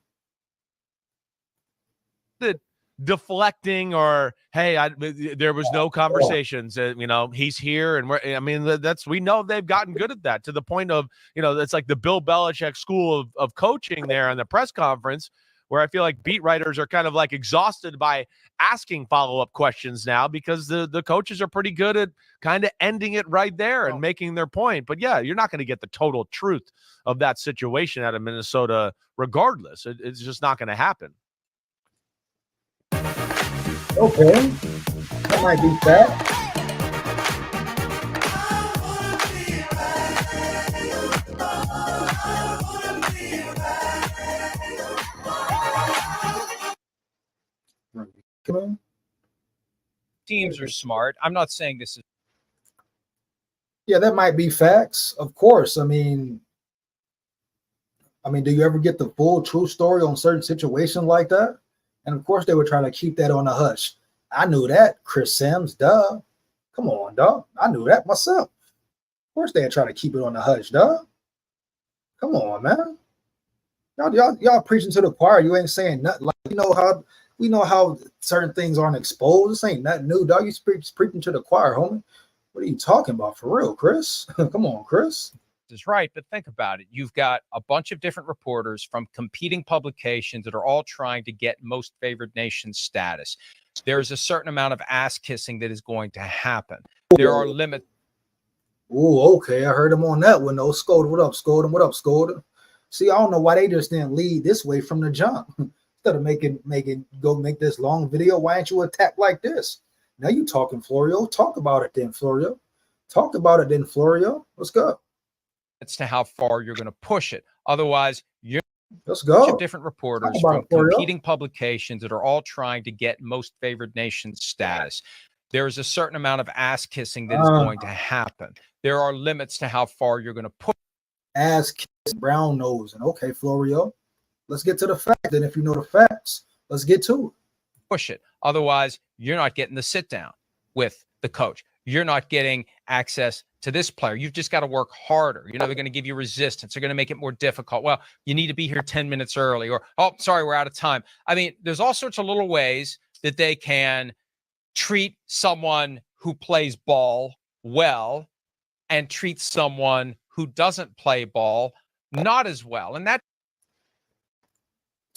Deflecting or hey, there was no conversations. He's here, and we know they've gotten good at that to the point of it's like the Bill Belichick school of coaching there in the press conference where I feel like beat writers are kind of like exhausted by asking follow-up questions now because the coaches are pretty good at kind of ending it right there and making their point. But yeah, you're not going to get the total truth of that situation out of Minnesota regardless. It's just not going to happen. Okay, that might be fact. Teams are smart. I'm not saying this is. Yeah, that might be facts. Of course. I mean, do you ever get the full true story on certain situations like that? And of course, they were trying to keep that on the hush. I knew that, Chris Sims, duh. Come on, dog. I knew that myself. Of course, they're trying to keep it on the hush, dog. Come on, man. Y'all preaching to the choir. You ain't saying nothing. Like, we know how certain things aren't exposed. This ain't nothing new, dog. You preaching to the choir, homie. What are you talking about for real, Chris? Come on, Chris. Is right, but think about it. You've got a bunch of different reporters from competing publications that are all trying to get most favored nation status. There's a certain amount of ass kissing that is going to happen. There are limits. Oh, okay. I heard him on that one though. Scolded, what up, Scolded? What up, Scolded? See, I don't know why they just didn't lead this way from the jump. Instead of make this long video, why ain't you attack like this? Now you talking, Florio. Talk about it then, Florio. Talk about it then, Florio. Let's go. It's to how far you're going to push it. Otherwise, you're let's go. Different reporters from competing publications that are all trying to get most favored nation status. There's a certain amount of ass kissing that is going to happen. There are limits to how far you're going to push. Ass kissing, brown nose, and okay, Florio. Let's get to the fact. Then, if you know the facts, let's get to it. Push it. Otherwise, you're not getting the sit down with the coach. You're not getting access to this player. You've just got to work harder. They're going to give you resistance. They're going to make it more difficult. Well, you need to be here 10 minutes early, or, oh, sorry, we're out of time. I mean, there's all sorts of little ways that they can treat someone who plays ball well and treat someone who doesn't play ball not as well. And that.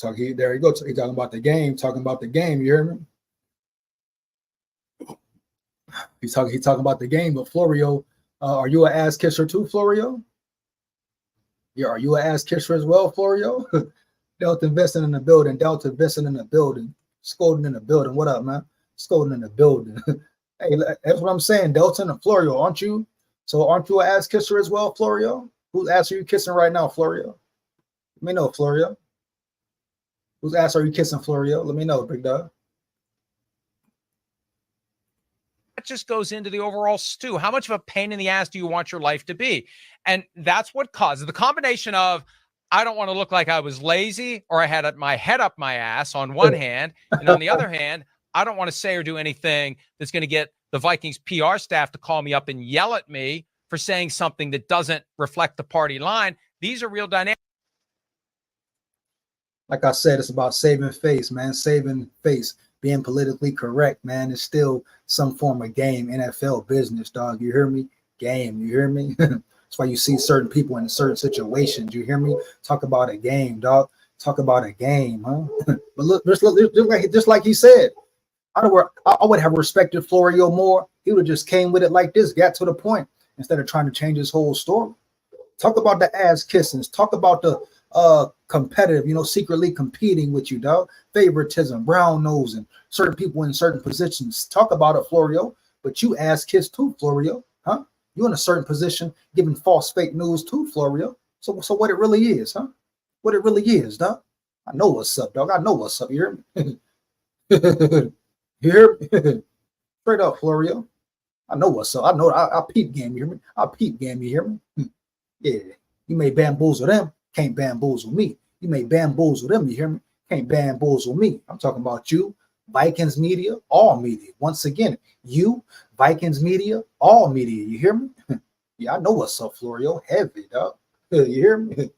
There you go. He's talking about the game. You hear me? He's talking about the game, but Florio, are you an ass kisser too, Florio? Yeah, are you an ass kisser as well, Florio? Delta Vincent in the building. Delta Vincent in the building. Scolding in the building. What up, man? Scolding in the building. Hey, that's what I'm saying. Delta and Florio, aren't you? So aren't you an ass kisser as well, Florio? Whose ass are you kissing right now, Florio? Let me know, Florio. Whose ass are you kissing, Florio? Let me know, big dog. That just goes into the overall stew. How much of a pain in the ass do you want your life to be? And that's what causes the combination of, I don't want to look like I was lazy or I had my head up my ass on one hand. And on the other hand, I don't want to say or do anything that's going to get the Vikings PR staff to call me up and yell at me for saying something that doesn't reflect the party line. These are real dynamics. Like I said, it's about saving face, man. Saving face. Being politically correct, man, is still some form of game. NFL business, dog. You hear me? Game. You hear me? That's why you see certain people in certain situations. You hear me? Talk about a game, dog. Talk about a game, huh? But look, just like he said, I would have respected Florio more. He would have just came with it like this, got to the point, instead of trying to change his whole story. Talk about the ass kissings. Talk about the competitive, secretly competing with you, dog. Favoritism, brown nosing, certain people in certain positions. Talk about it, Florio. But you ass kiss too, Florio, huh? You in a certain position, giving false fake news too, Florio. So what it really is, huh? What it really is, dog. I know what's up, dog. I know what's up. You hear me? You hear me? Straight up, Florio. I know what's up. I know. I peep game. You hear me? I peep game. You hear me? Yeah. You may bamboozle them. Can't bamboozle me. You may bamboozle them. You hear me? Can't bamboozle me. I'm talking about you, Vikings media, all media. Once again, you, Vikings media, all media. You hear me? Yeah, I know what's up, Florio. Heavy, dog. You hear me?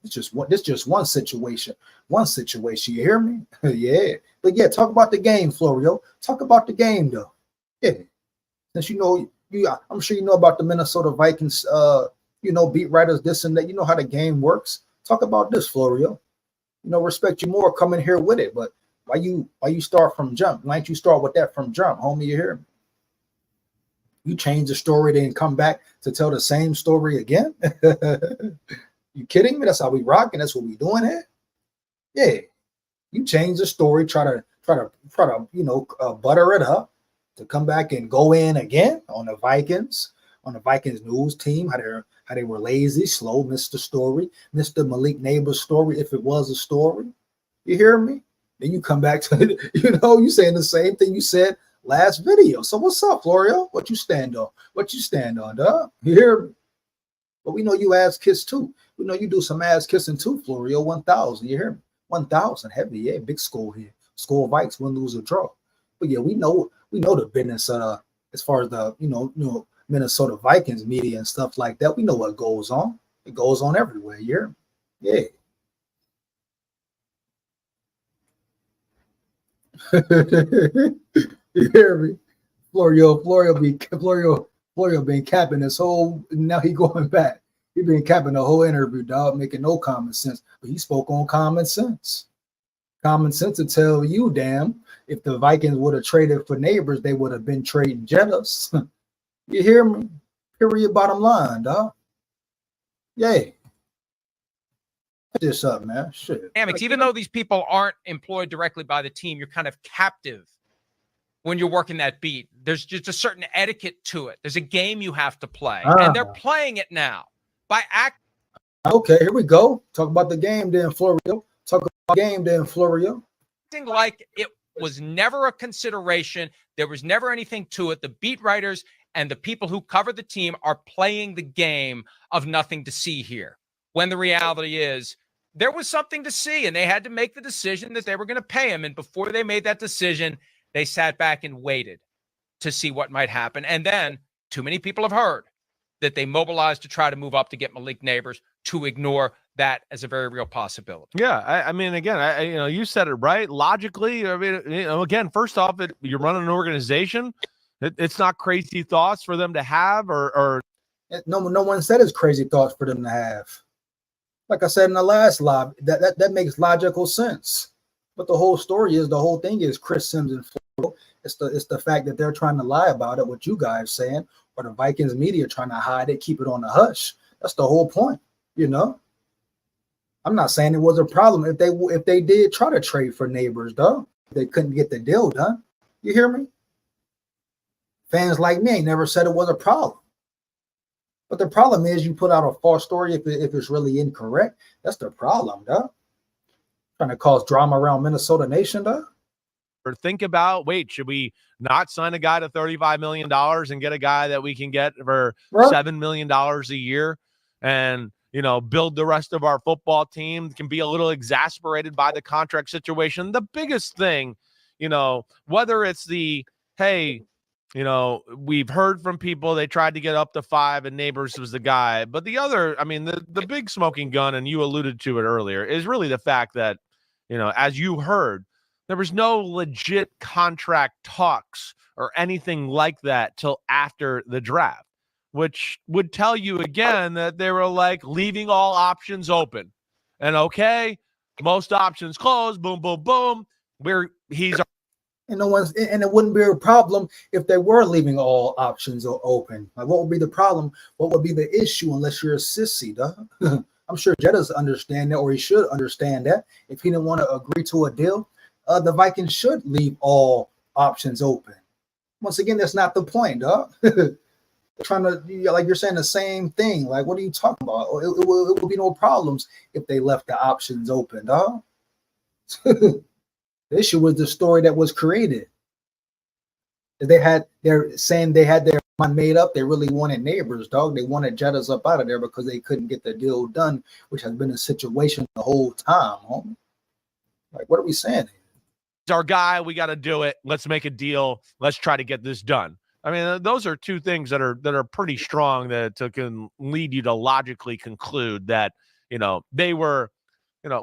It's just one situation. One situation. You hear me? Yeah. But yeah, talk about the game, Florio. Talk about the game, though. Yeah. Since I'm sure you know about the Minnesota Vikings, beat writers, this and that. You know how the game works. Talk about this, Florio. respect you more, come in here with it. But why you start from jump? Why don't you start with that from jump, homie? You hear me? You change the story, then come back to tell the same story again? You kidding me? That's how we rocking. That's what we doing here. Yeah, you change the story, try to butter it up to come back and go in again on the Vikings news team. How they were lazy, slow, missed the story, missed the Malik Nabers story if it was a story. You hear me? Then you come back to you saying the same thing you said last video. So what's up, Florio? What you stand on? What you stand on, dog? You hear me? But we know you ass kiss too. We know you do some ass kissing too, Florio. 1,000. You hear me? 1,000 heavy. Yeah, big SKOL here. SKOL Vikes win, lose, or draw. But yeah, we know the business. As far as the Minnesota Vikings media and stuff like that, we know what goes on. It goes on everywhere. You hear me? Yeah. You hear me? Florio been capping this whole. Now he going back. He been capping the whole interview, dog, making no common sense. But he spoke on common sense. Common sense to tell you, damn, if the Vikings would have traded for neighbors, they would have been trading Jettas. You hear me? Period. Bottom line, dog. Yay. This up, man. Shit. Even though these people aren't employed directly by the team, you're kind of captive when you're working that beat. There's just a certain etiquette to it. There's a game you have to play, and they're playing it now by act. Okay, here we go. Talk about the game then, Florio. Talk about the game then, Florio. Like it was never a consideration. There was never anything to it. The beat writers and the people who cover the team are playing the game of nothing to see here, when the reality is there was something to see, and they had to make the decision that they were going to pay him. And before they made that decision, they sat back and waited to see what might happen. And then too many people have heard that they mobilized to try to move up to get Malik Nabers, to ignore that as a very real possibility. Yeah, I mean, again, you said it right. Logically, I mean, again, first off, you're running an organization. It's not crazy thoughts for them to have, or no one said it's crazy thoughts for them to have. Like I said in the last live, that makes logical sense. But the whole thing is Chris Sims and Florio. It's the fact that they're trying to lie about it, what you guys saying, or the Vikings media trying to hide it, keep it on the hush. That's the whole point, I'm not saying it was a problem if they did try to trade for neighbors, though. They couldn't get the deal done. You hear me? Fans like me ain't never said it was a problem. But the problem is you put out a false story if it's really incorrect. That's the problem, though. Trying to cause drama around Minnesota Nation, though. Or think about, should we not sign a guy to $35 million and get a guy that we can get for $7 million a year, and build the rest of our football team? Can be a little exasperated by the contract situation. The biggest thing, whether it's the, hey, we've heard from people, they tried to get up to 5 and Nabers was the guy. But the other, I mean, the big smoking gun, and you alluded to it earlier, is really the fact that, as you heard, there was no legit contract talks or anything like that till after the draft, which would tell you again that they were like leaving all options open. And okay, most options closed, boom, boom, boom. And it wouldn't be a problem if they were leaving all options open. Like, what would be the problem? What would be the issue unless you're a sissy, duh? I'm sure Jettas understand that, or he should understand that. If he didn't want to agree to a deal, the Vikings should leave all options open. Once again, that's not the point, dog. They're trying to, like you're saying the same thing. Like, what are you talking about? It will be no problems if they left the options open, dog. The issue was the story that was created. They're saying they had their mind made up. They really wanted Nabers, dog. They wanted Jettas up out of there because they couldn't get the deal done, which has been a situation the whole time, homie. Like, what are we saying here? He's our guy. We got to do it. Let's make a deal. Let's try to get this done. I mean, those are two things that are pretty strong that can lead you to logically conclude that, they were,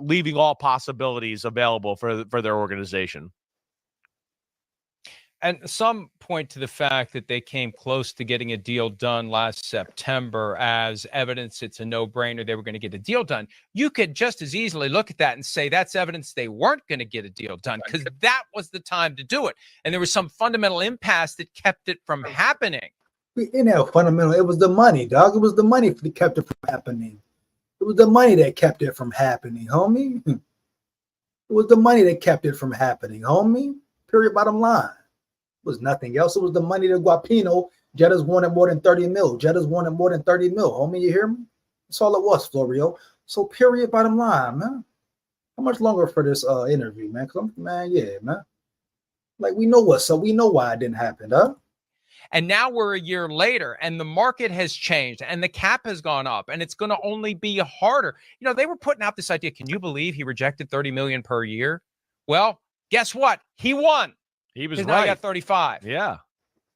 leaving all possibilities available for their organization. And some point to the fact that they came close to getting a deal done last September as evidence it's a no-brainer they were going to get a deal done. You could just as easily look at that and say that's evidence they weren't going to get a deal done because that was the time to do it. And there was some fundamental impasse that kept it from happening. Fundamental. It was the money, dog. It was the money that kept it from happening. It was the money that kept it from happening, homie. It was the money that kept it from happening, homie. Period, bottom line. It was nothing else. It was the money that Guapino, Jeddah's wanted more than 30 mil. Jeddah's wanted more than 30 mil. Homie, you hear me? That's all it was, Florio. So period, bottom line, man. How much longer for this interview, man? Man. Like, we know what's up. We know why it didn't happen, huh? And now we're a year later and the market has changed and the cap has gone up and it's going to only be harder. You know, they were putting out this idea. Can you believe he rejected 30 million per year? Well, guess what? He won. He was right. Now he got 35. Yeah.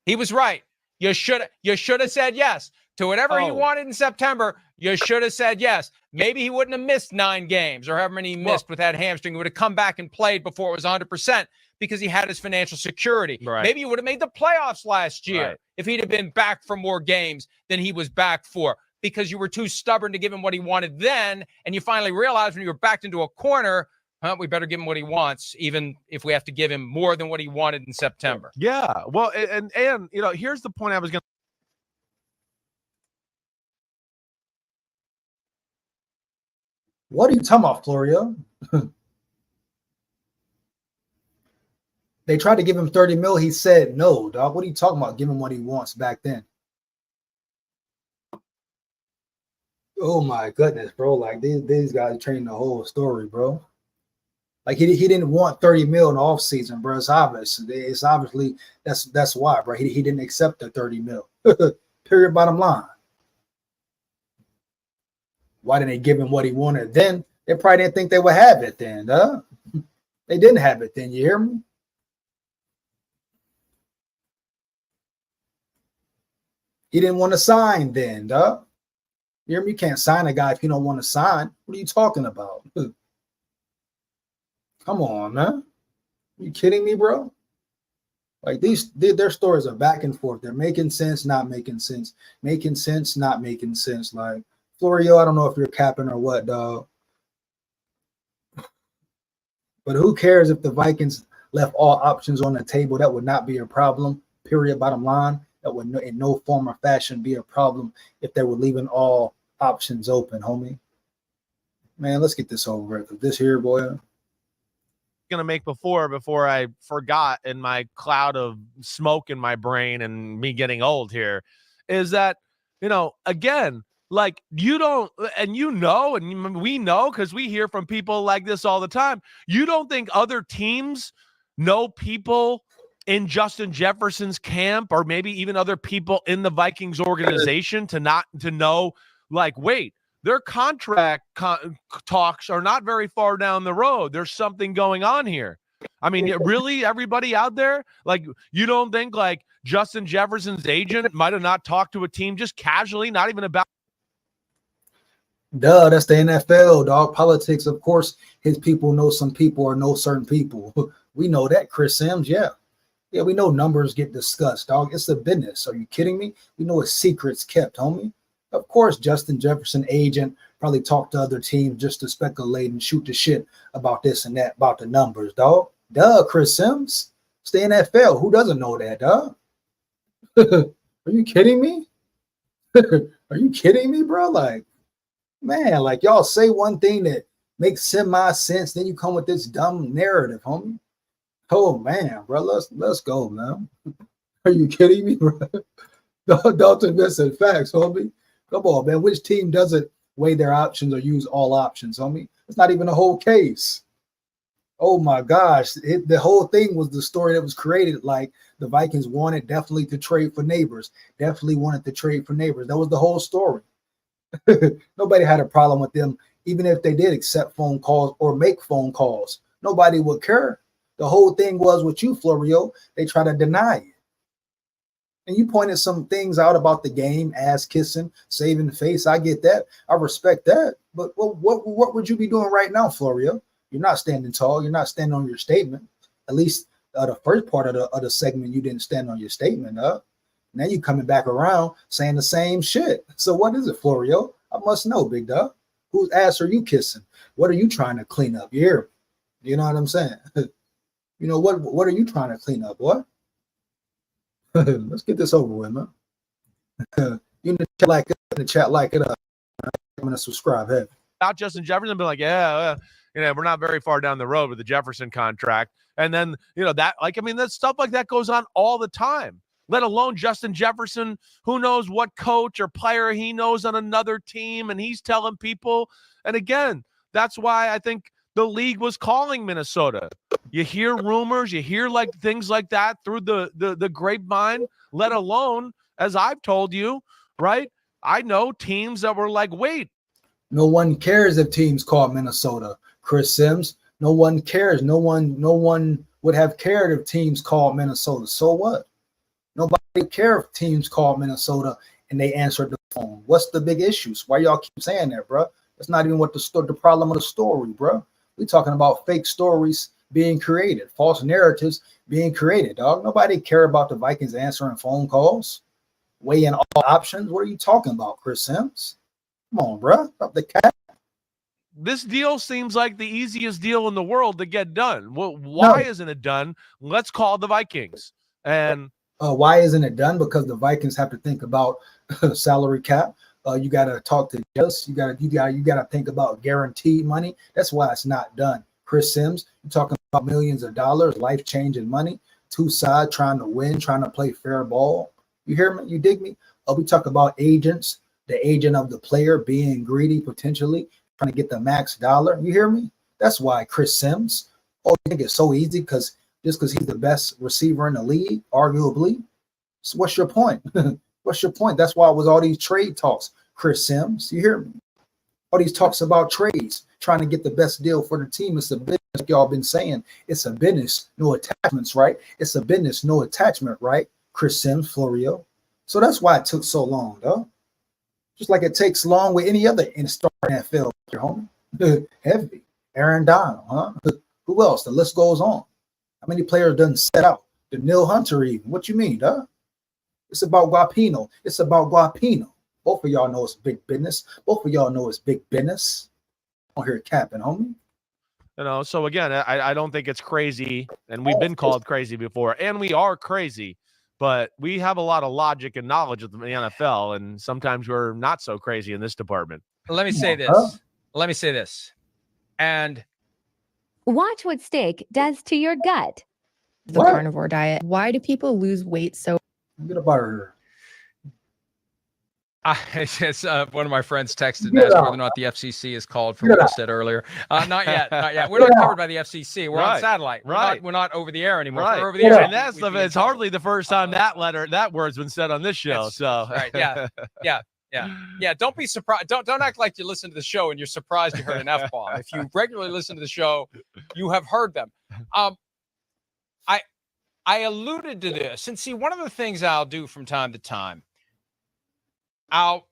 He was right. You should have said yes to whatever he wanted in September. You should have said yes. Maybe he wouldn't have missed 9 games or however many he missed with that hamstring. He would have come back and played before it was 100% because he had his financial security. Right. Maybe he would have made the playoffs last year if he'd have been back for more games than he was back for because you were too stubborn to give him what he wanted then. And you finally realized when you were backed into a corner, we better give him what he wants, even if we have to give him more than what he wanted in September. Yeah. Well, and you know, here's the point I was going to. What are you talking about, Florio? They tried to give him 30 mil. He said no, dog. What are you talking about? Give him what he wants back then. Oh my goodness, bro. Like these guys trained the whole story, bro. Like he didn't want 30 mil in the offseason, bro. It's obvious. It's obviously that's why, bro. He didn't accept the 30 mil. Period, bottom line. Why didn't they give him what he wanted then? They probably didn't think they would have it then, huh? They didn't have it then, you hear me? He didn't want to sign then, huh? You hear me? You can't sign a guy if you don't want to sign. What are you talking about? Come on, man. Are you kidding me, bro? Like their stories are back and forth. They're making sense, not making sense. Making sense, not making sense. Like, Florio, I don't know if you're capping or what, dog. But who cares if the Vikings left all options on the table? That would not be a problem, period, bottom line. That would in no form or fashion be a problem if they were leaving all options open, homie. Man, let's get this over with. This here, boy. Going to make before I forgot in my cloud of smoke in my brain and me getting old here is that, you know, again, like you don't, and you know, and we know because we hear from people like this all the time. You don't think other teams know people in Justin Jefferson's camp or maybe even other people in the Vikings organization to know, like, wait, their contract talks are not very far down the road. There's something going on here. I mean, really, everybody out there, like, you don't think like Justin Jefferson's agent might have not talked to a team just casually, not even about. Duh, that's the NFL, dog. Politics, of course, his people know some people or know certain people. We know that, Chris Sims, yeah. Yeah, we know numbers get discussed, dog. It's a business. Are you kidding me? We know it's secrets kept, homie. Of course, Justin Jefferson agent probably talked to other teams just to speculate and shoot the shit about this and that, about the numbers, dog. Duh, Chris Sims. It's the NFL. Who doesn't know that, dog? Are you kidding me? Are you kidding me, bro? Like, man, like y'all say one thing that makes semi-sense, then you come with this dumb narrative, homie. Oh man, bro, let's go, man. Are you kidding me, bro? Dalton Vincent, facts, homie. Come on, man. Which team doesn't weigh their options or use all options, homie? It's not even a whole case. Oh my gosh, the whole thing was the story that was created. Like the Vikings wanted definitely to trade for NABERS, definitely wanted to trade for NABERS. That was the whole story. Nobody had a problem with them, even if they did accept phone calls or make phone calls. Nobody would care. The whole thing was with you, Florio. They try to deny it. And you pointed some things out about the game, ass kissing, saving face. I get that. I respect that. But what would you be doing right now, Florio? You're not standing tall. You're not standing on your statement. At least The first part of the segment, you didn't stand on your statement, Now you coming back around saying the same shit. So what is it, Florio? I must know, big dog. Whose ass are you kissing? What are you trying to clean up? You know what I'm saying? You know what are you trying to clean up, boy? Let's get this over with, man. You in the chat, like it up. I'm gonna subscribe. Hey. Out Justin Jefferson, be like, yeah, we're not very far down the road with the Jefferson contract. And then, that, like, I mean, that stuff like that goes on all the time, let alone Justin Jefferson. Who knows what coach or player he knows on another team, and he's telling people. And again, that's why I think the league was calling Minnesota. You hear rumors, you hear like things like that through the grapevine, let alone, as I've told you, right? I know teams that were like, wait. No one cares if teams call Minnesota, Chris Sims. No one cares. No one would have cared if teams called Minnesota. So what? Nobody cares if teams called Minnesota and they answered the phone. What's the big issues? Why y'all keep saying that, bro? That's not even what the problem of the story, bro. We talking about fake stories being created, false narratives being created, dog. Nobody care about the Vikings answering phone calls, weighing all options. What are you talking about, Chris Sims? Come on, bro. Up the cat. This deal seems like the easiest deal in the world to get done. Well, why isn't it done? Let's call the Vikings. And why isn't it done? Because the Vikings have to think about salary cap. You got to talk to us. You got to think about guaranteed money. That's why it's not done. Chris Sims, you're talking about millions of dollars, life-changing money. Two sides trying to win, trying to play fair ball. You hear me? You dig me? We talk about agents, the agent of the player being greedy, potentially trying to get the max dollar. You hear me? That's why Chris Sims. Oh, you think it's so easy because he's the best receiver in the league, arguably. So what's your point? What's your point? That's why it was all these trade talks, Chris Sims. You hear me? All these talks about trades, trying to get the best deal for the team. It's a business, like y'all been saying. It's a business, no attachments, right? It's a business, no attachment, right? Chris Sims, Florio. So that's why it took so long, though. Just like it takes long with any other star NFL player, homie. Heavy. Aaron Donald, huh? Who else? The list goes on. How many players done set out? The Neil Hunter even. What you mean, huh? It's about Guapino. It's about Guapino. Both of y'all know it's big business. Both of y'all know it's big business. I don't hear it capping, homie. So again, I don't think it's crazy, and we've been called crazy before, and we are crazy, but we have a lot of logic and knowledge of the NFL, and sometimes we're not so crazy in this department. Let me say this. And watch what steak does to your gut. The carnivore diet. Why do people lose weight so? Get up out of here. One of my friends texted and asked whether or not the FCC is called for what I said earlier. Not yet. We're not covered by the FCC. We're on satellite. We're not over the air anymore. We're over the air. And that's it's hardly the first time that word's been said on this show. So right, yeah. Don't be surprised. Don't act like you listen to the show and you're surprised you heard an F-bomb. If you regularly listen to the show, you have heard them. I alluded to this, and see, one of the things I'll do from time to time, I'll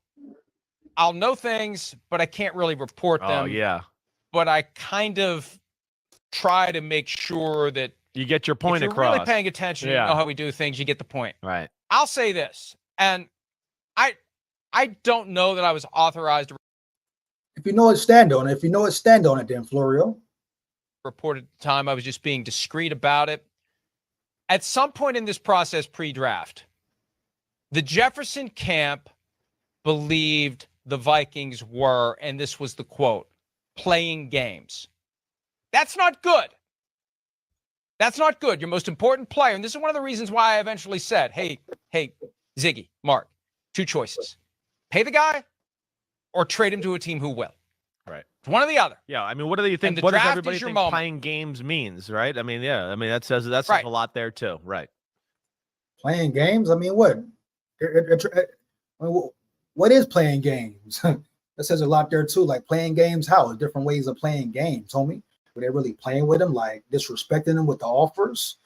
know things, but I can't really report them. Oh, yeah. But I kind of try to make sure that you get your point if you're across. Really paying attention, you know how we do things, you get the point. Right. I'll say this, and I don't know that I was authorized to. If you know it, stand on it. If you know it, stand on it, then, Florio. Report at the time, I was just being discreet about it. At some point in this process, pre-draft, the Jefferson camp believed the Vikings were, and this was the quote, playing games. That's not good. That's not good. Your most important player, and this is one of the reasons why I eventually said, hey, Ziggy, Mark, two choices. Pay the guy or trade him to a team who will. Right. One or the other. Yeah. I mean, what do you think? What does everybody think playing games means, right? I mean, yeah. I mean, that says a lot there too. Right. Playing games? I mean, what? What is playing games? That says a lot there too. Like playing games, how? There's different ways of playing games, homie. Were they really playing with them, like disrespecting them with the offers?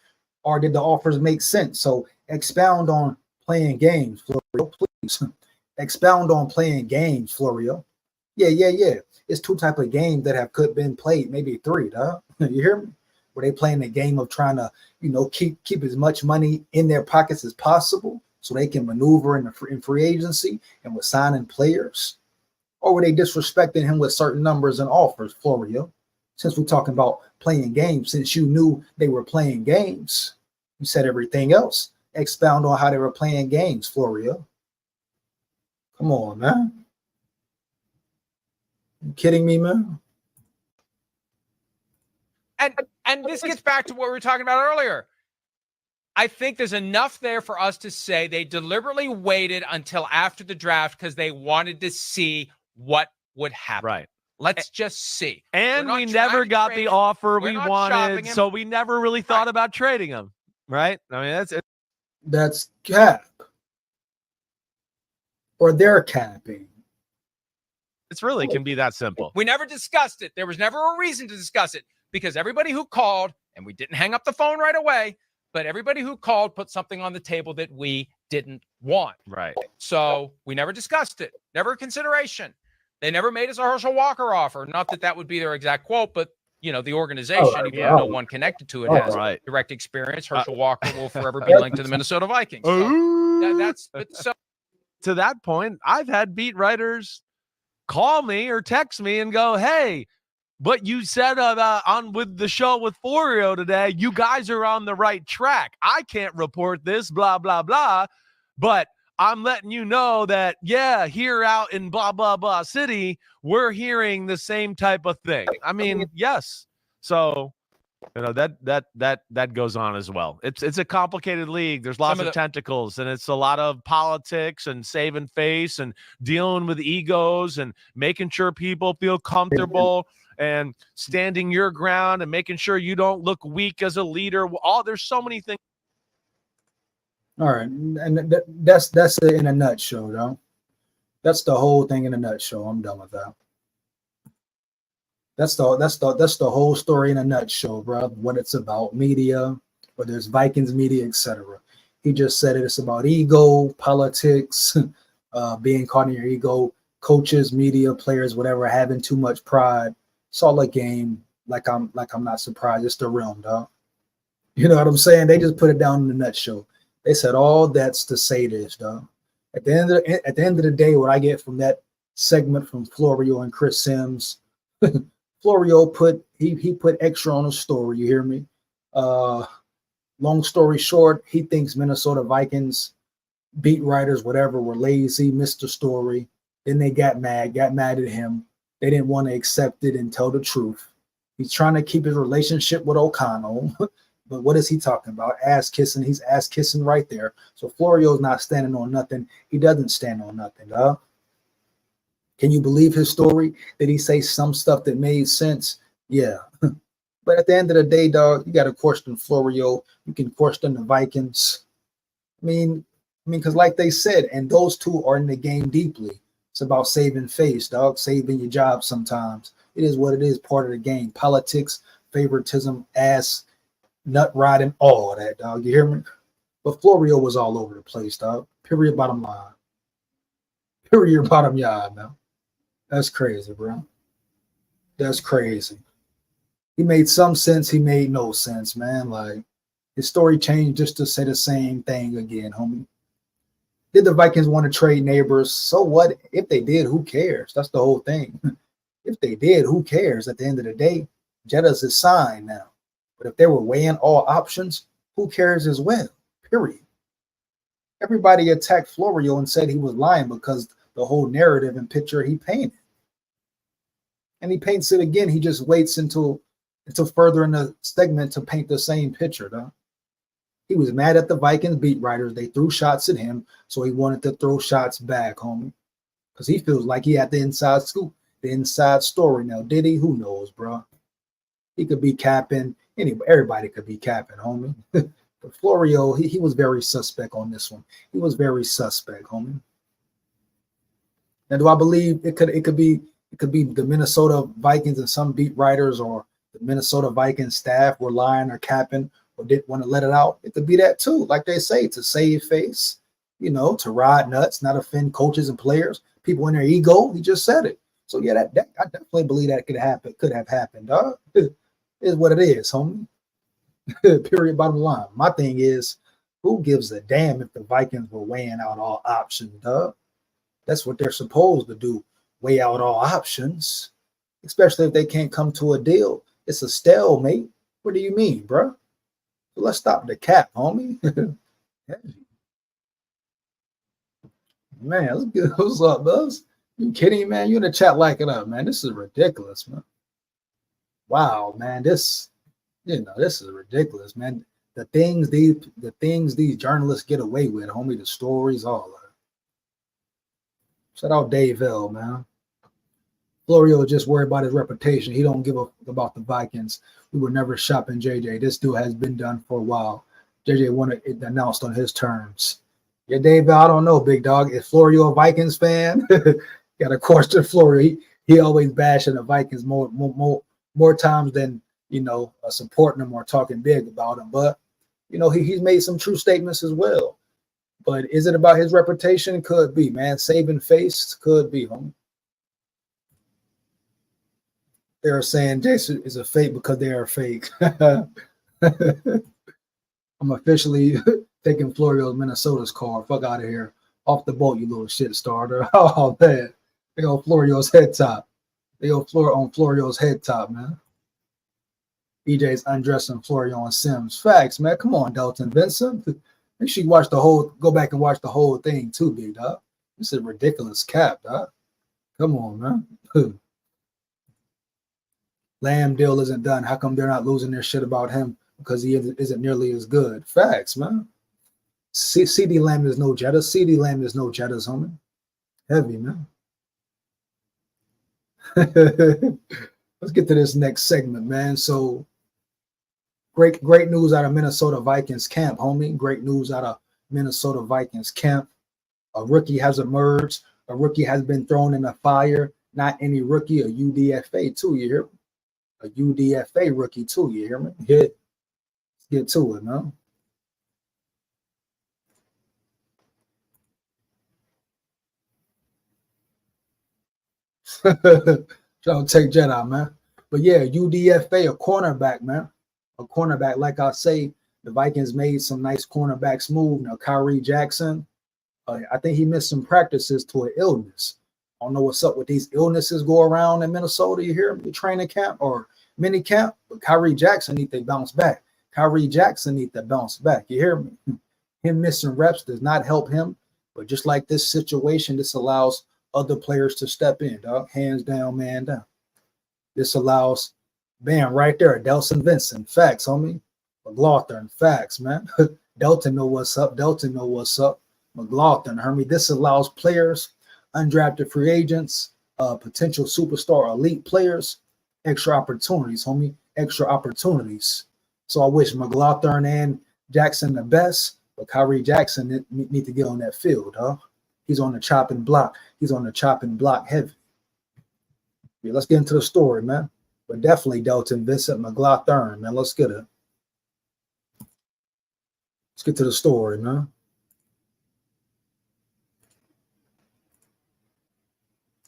Or did the offers make sense? So expound on playing games, Florio, please. Expound on playing games, Florio. Yeah. It's two types of games that have could been played, maybe three, huh? You hear me? Were they playing the game of trying to, you know, keep as much money in their pockets as possible so they can maneuver in free agency and with signing players? Or were they disrespecting him with certain numbers and offers, Florio? Since we're talking about playing games, since you knew they were playing games, you said everything else. Expound on how they were playing games, Florio. Come on, man. You kidding me, man? And this gets back to what we were talking about earlier. I think there's enough there for us to say they deliberately waited until after the draft because they wanted to see what would happen. Right. Let's just see. And we never got the offer we wanted, so we never really thought about trading him. Right? I mean, that's it. That's cap. Or they're capping. It's really can be that simple. We never discussed it. There was never a reason to discuss it because everybody who called, and we didn't hang up the phone right away, but everybody who called put something on the table that we didn't want. Right. So we never discussed it. Never a consideration. They never made us a Herschel Walker offer. Not that that would be their exact quote, but you know, the organization, even though no one connected to it has direct experience. Herschel Walker will forever be linked to the Minnesota Vikings. So so to that point, I've had beat writers call me or text me and go, "Hey, what you said on with the show with Florio today, you guys are on the right track. I can't report this, blah, blah, blah, but I'm letting you know that, yeah, here out in blah, blah, blah city, we're hearing the same type of thing." I mean, yes. So, you know, that goes on as well. It's a complicated league. There's lots of tentacles, and it's a lot of politics and saving face and dealing with egos and making sure people feel comfortable and standing your ground and making sure you don't look weak as a leader. There's so many things. All right, and that's it in a nutshell, though. That's the whole thing in a nutshell. I'm done with that. That's the whole story in a nutshell, bro. What it's about, media, whether it's Vikings media, etc. He just said it. It's about ego, politics, being caught in your ego, coaches, media, players, whatever, having too much pride. It's all a game. Like I'm not surprised. It's the realm, dog. You know what I'm saying? They just put it down in a nutshell. They said all that's to say this, dog. At the end of the day, what I get from that segment from Florio and Chris Sims, Florio put extra on his story. You hear me? Long story short, he thinks Minnesota Vikings beat writers, whatever, were lazy, missed the story. Then they got mad at him. They didn't want to accept it and tell the truth. He's trying to keep his relationship with O'Connell. But what is he talking about? Ass kissing. He's ass kissing right there. So Florio's not standing on nothing. He doesn't stand on nothing, dog. Can you believe his story? Did he say some stuff that made sense? Yeah. But at the end of the day, dog, you got to question Florio. You can question the Vikings. I mean, because like they said, and those two are in the game deeply. It's about saving face, dog, saving your job sometimes. It is what it is, part of the game. Politics, favoritism, ass, nut riding, all of that, dog. You hear me? But Florio was all over the place, dog. Period, bottom line. Period, bottom line, man. That's crazy, bro. That's crazy. He made some sense. He made no sense, man. Like, his story changed just to say the same thing again, homie. Did the Vikings want to trade NABERS? So what? If they did, who cares? That's the whole thing. If they did, who cares? At the end of the day, Jetta's is signed now. But if they were weighing all options, who cares as well? Period. Everybody attacked Florio and said he was lying because the whole narrative and picture he painted. And he paints it again. He just waits until further in the segment to paint the same picture, though. He was mad at the Vikings beat writers. They threw shots at him, so he wanted to throw shots back, homie. Because he feels like he had the inside scoop, the inside story. Now, did he? Who knows, bro? He could be capping. Everybody could be capping, homie. But Florio, he was very suspect on this one. He was very suspect, homie. Now, do I believe it could be the Minnesota Vikings and some beat writers or the Minnesota Vikings staff were lying or capping or didn't want to let it out? It could be that too. Like they say, to save face, to ride nuts, not offend coaches and players, people in their ego. He just said it. So yeah, that I definitely believe that could have happened, dog. Is what it is, homie. Period. Bottom line. My thing is, who gives a damn if the Vikings were weighing out all options, dog? That's what they're supposed to do, weigh out all options, especially if they can't come to a deal. It's a stalemate. What do you mean, bro? Let's stop the cap, homie. Man, let's get what's up, Buzz? You kidding me, man? You in the chat, like it up, man. This is ridiculous, man. Wow, man. This is ridiculous, man. The things these journalists get away with, homie, the stories, all of it. Shout out Dave L, man. Florio just worried about his reputation. He don't give a about the Vikings. We were never shopping JJ. This deal has been done for a while. JJ wanted it announced on his terms. Yeah, Dave, I don't know, big dog. Is Florio a Vikings fan? Got a question, Florio. He always bashing the Vikings more times than, supporting them or talking big about them. But, he's made some true statements as well. But is it about his reputation? Could be, man. Saving face could be, homie. They're saying Jason is a fake because they are fake. I'm officially taking Florio's Minnesota's car. Fuck out of here. Off the boat, you little shit starter. Oh, man. They on Florio's head top. They on Florio's head top, man. EJ's undressing Florio on Sims. Facts, man. Come on, Dalton Vincent. Make sure you go back and watch the whole thing too, big dog. This is a ridiculous cap, dog. Come on, man. Lamb deal isn't done. How come they're not losing their shit about him? Because he isn't nearly as good. Facts, man. CD Lamb is no Jetta. CD Lamb is no Jettas, homie. Heavy, man. Let's get to this next segment, man. So great news out of Minnesota Vikings camp, homie. Great news out of Minnesota Vikings camp. A rookie has emerged. A rookie has been thrown in the fire. Not any rookie, a UDFA too, you hear me? A UDFA rookie too, you hear me? Let's get to it, man. Trying to take Jet out, man. But yeah, UDFA, a cornerback, man. A cornerback. Like I say, the Vikings made some nice cornerbacks move. Now, Kyrie Jackson, I think he missed some practices to an illness. I don't know what's up with these illnesses go around in Minnesota, you hear me? Training camp or mini camp, but Kyrie Jackson need to bounce back. Kyrie Jackson need to bounce back. You hear me? Him missing reps does not help him. But just like this situation, this allows other players to step in, dog. Hands down, man down. This allows, bam, right there, Delson Vincent. Facts, homie. McLaughlin, facts, man. Delton know what's up. Delton know what's up. McLaughlin, homie. This allows players, undrafted free agents, potential superstar elite players, extra opportunities, homie. Extra opportunities. So I wish McLaughlin and Jackson the best, but Kyrie Jackson need to get on that field, huh? He's on the chopping block. He's on the chopping block heavy. Yeah, let's get into the story, man. But definitely Delton Vincent McLaughlin, man. Let's get it. Let's get to the story, man.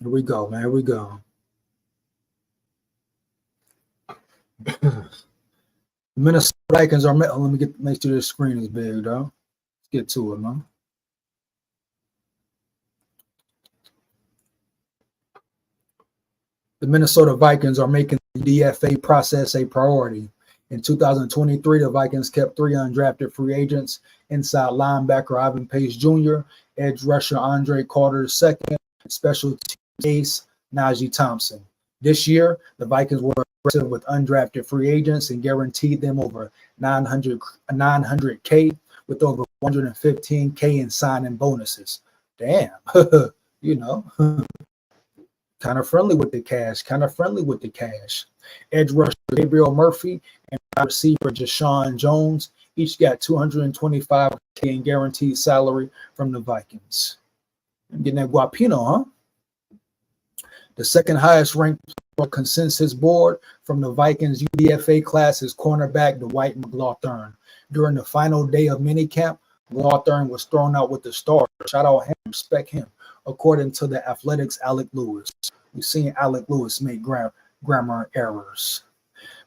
Here we go, man. Here we go. Minnesota Vikings are. Let me make sure the screen is big, though. Let's get to it, man. The Minnesota Vikings are making the DFA process a priority. In 2023, the Vikings kept 3 undrafted free agents: inside linebacker Ivan Pace Jr., edge rusher Andre Carter II, special teams ace Najee Thompson. This year, the Vikings were aggressive with undrafted free agents and guaranteed them over $900K with over $115K in signing bonuses. Damn, kind of friendly with the cash. Edge rusher Gabriel Murphy and receiver Jashawn Jones each got $225K in guaranteed salary from the Vikings. I'm getting that guapino, huh? The second highest ranked consensus board from the Vikings UDFA class is cornerback Dwight McLaughlin. During the final day of minicamp, McLaughlin was thrown out with the start. Shout out him, respect him. According to the Athletics' Alec Lewis. We've seen Alec Lewis make grammar errors.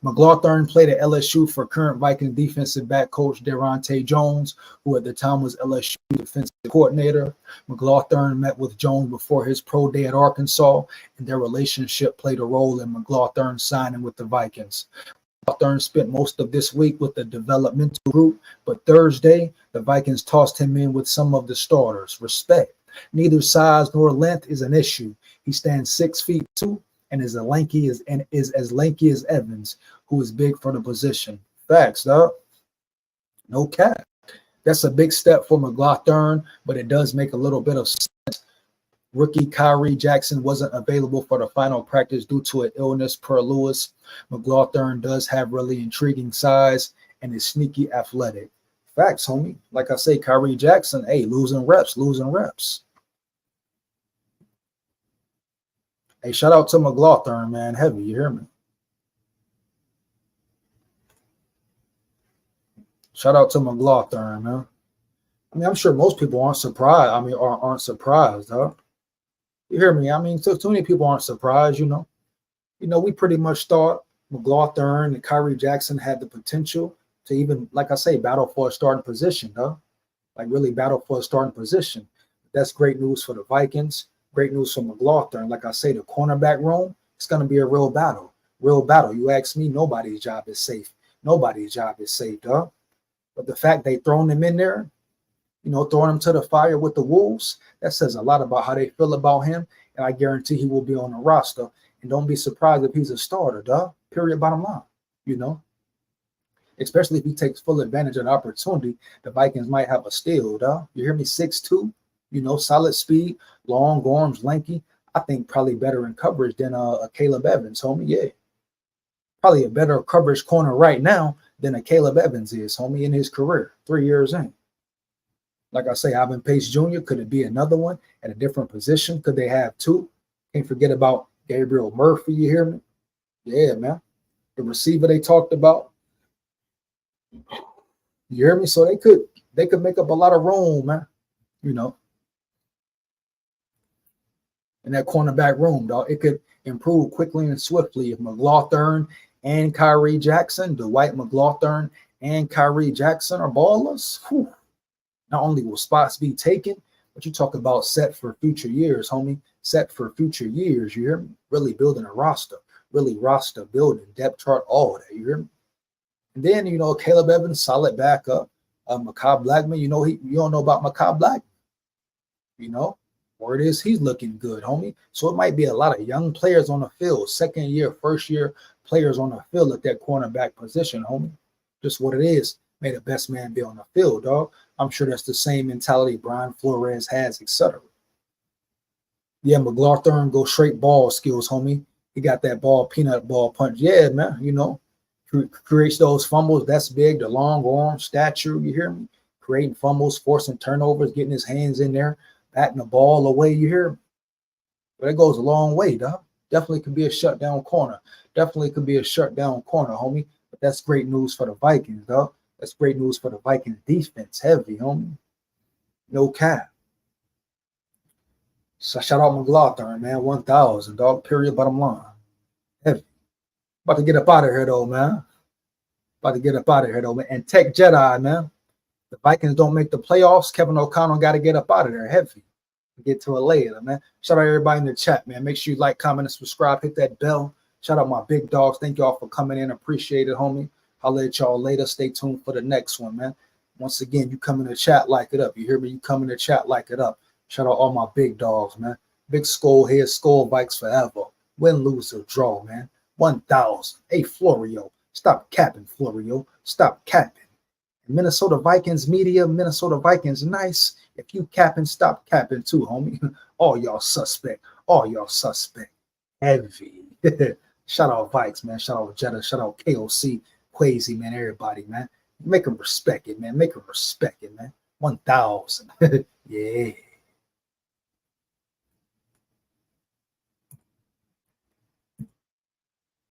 McLaughlin played at LSU for current Vikings defensive back coach Daronte Jones, who at the time was LSU defensive coordinator. McLaughlin met with Jones before his pro day at Arkansas, and their relationship played a role in McLaughlin signing with the Vikings. McLaughlin spent most of this week with the developmental group, but Thursday, the Vikings tossed him in with some of the starters. Respect. Neither size nor length is an issue. He stands 6'2" and is as lanky as Evans, who is big for the position. Facts, dog. No cap. That's a big step for McLaughlin, but it does make a little bit of sense. Rookie Kyrie Jackson wasn't available for the final practice due to an illness per Lewis. McLaughlin does have really intriguing size and is sneaky athletic. Facts, homie. Like I say, Kyrie Jackson, hey, losing reps. Hey, shout out to McLaughlin, man. Heavy, you hear me? Shout out to McLaughlin, man. I mean, I'm sure most people aren't surprised. Aren't surprised, huh? You hear me? I mean, too many people aren't surprised, you know. We pretty much thought McLaughlin and Kyrie Jackson had the potential to even, like I say, battle for a starting position, though. Like really battle for a starting position. That's great news for the Vikings. Great news for McLaughlin. Like I say, the cornerback room, it's going to be a real battle. Real battle. You ask me, nobody's job is safe. Nobody's job is safe, dog. But the fact they thrown him in there, throwing him to the fire with the Wolves, that says a lot about how they feel about him. And I guarantee he will be on the roster. And don't be surprised if he's a starter, dog. Period, bottom line, Especially if he takes full advantage of the opportunity, the Vikings might have a steal, dog. You hear me? 6'2", solid speed, long arms, lanky. I think probably better in coverage than a Caleb Evans, homie. Yeah. Probably a better coverage corner right now than a Caleb Evans is, homie, in his career, 3 years in. Like I say, Ivan Pace Jr., could it be another one at a different position? Could they have two? Can't forget about Gabriel Murphy, you hear me? Yeah, man. The receiver they talked about. You hear me? So they could make up a lot of room, man. In that cornerback room, dog. It could improve quickly and swiftly if McLaughlin and Kyrie Jackson, Dwight McLaughlin and Kyrie Jackson are ballers. Whew. Not only will spots be taken, but you talk about set for future years, homie. Set for future years, you hear me? Really building a roster. Really roster building, depth chart, all that, you hear me? And then, Caleb Evans, solid backup. Makai Blackman, you don't know about Makai Blackman. Word is he's looking good, homie. So it might be a lot of young players on the field, second year, first year players on the field at that cornerback position, homie. Just what it is. May the best man be on the field, dog. I'm sure that's the same mentality Brian Flores has, etc. Yeah, McLaughlin go straight ball skills, homie. He got that peanut ball punch. Yeah, man, creates those fumbles. That's big. The long arm, stature, you hear me? Creating fumbles, forcing turnovers, getting his hands in there, batting the ball away, you hear me? But it goes a long way, dog. Definitely could be a shutdown corner. Definitely could be a shutdown corner, homie. But that's great news for the Vikings, dog. That's great news for the Vikings defense. Heavy, homie. No cap. So shout out McLaughlin, man. 1,000, dog. Period, bottom line. Heavy. About to get up out of here, though, man. And Tech Jedi, man. The Vikings don't make the playoffs. Kevin O'Connell got to get up out of there. Heavy. Get to it later, man. Shout out everybody in the chat, man. Make sure you like, comment, and subscribe. Hit that bell. Shout out my big dogs. Thank y'all for coming in. Appreciate it, homie. I'll let y'all later. Stay tuned for the next one, man. Once again, you come in the chat, like it up. You hear me? You come in the chat, like it up. Shout out all my big dogs, man. Big SKOL here. SKOL Vikes forever. Win, lose, or draw, man. 1,000. Hey, Florio. Stop capping, Florio. Stop capping. Minnesota Vikings media. Minnesota Vikings nice. If you capping, stop capping too, homie. All y'all suspect. Heavy. Shout out Vikes, man. Shout out Jetta. Shout out KOC. KWESI, man. Everybody, man. Make them respect it, man. 1,000. Yeah.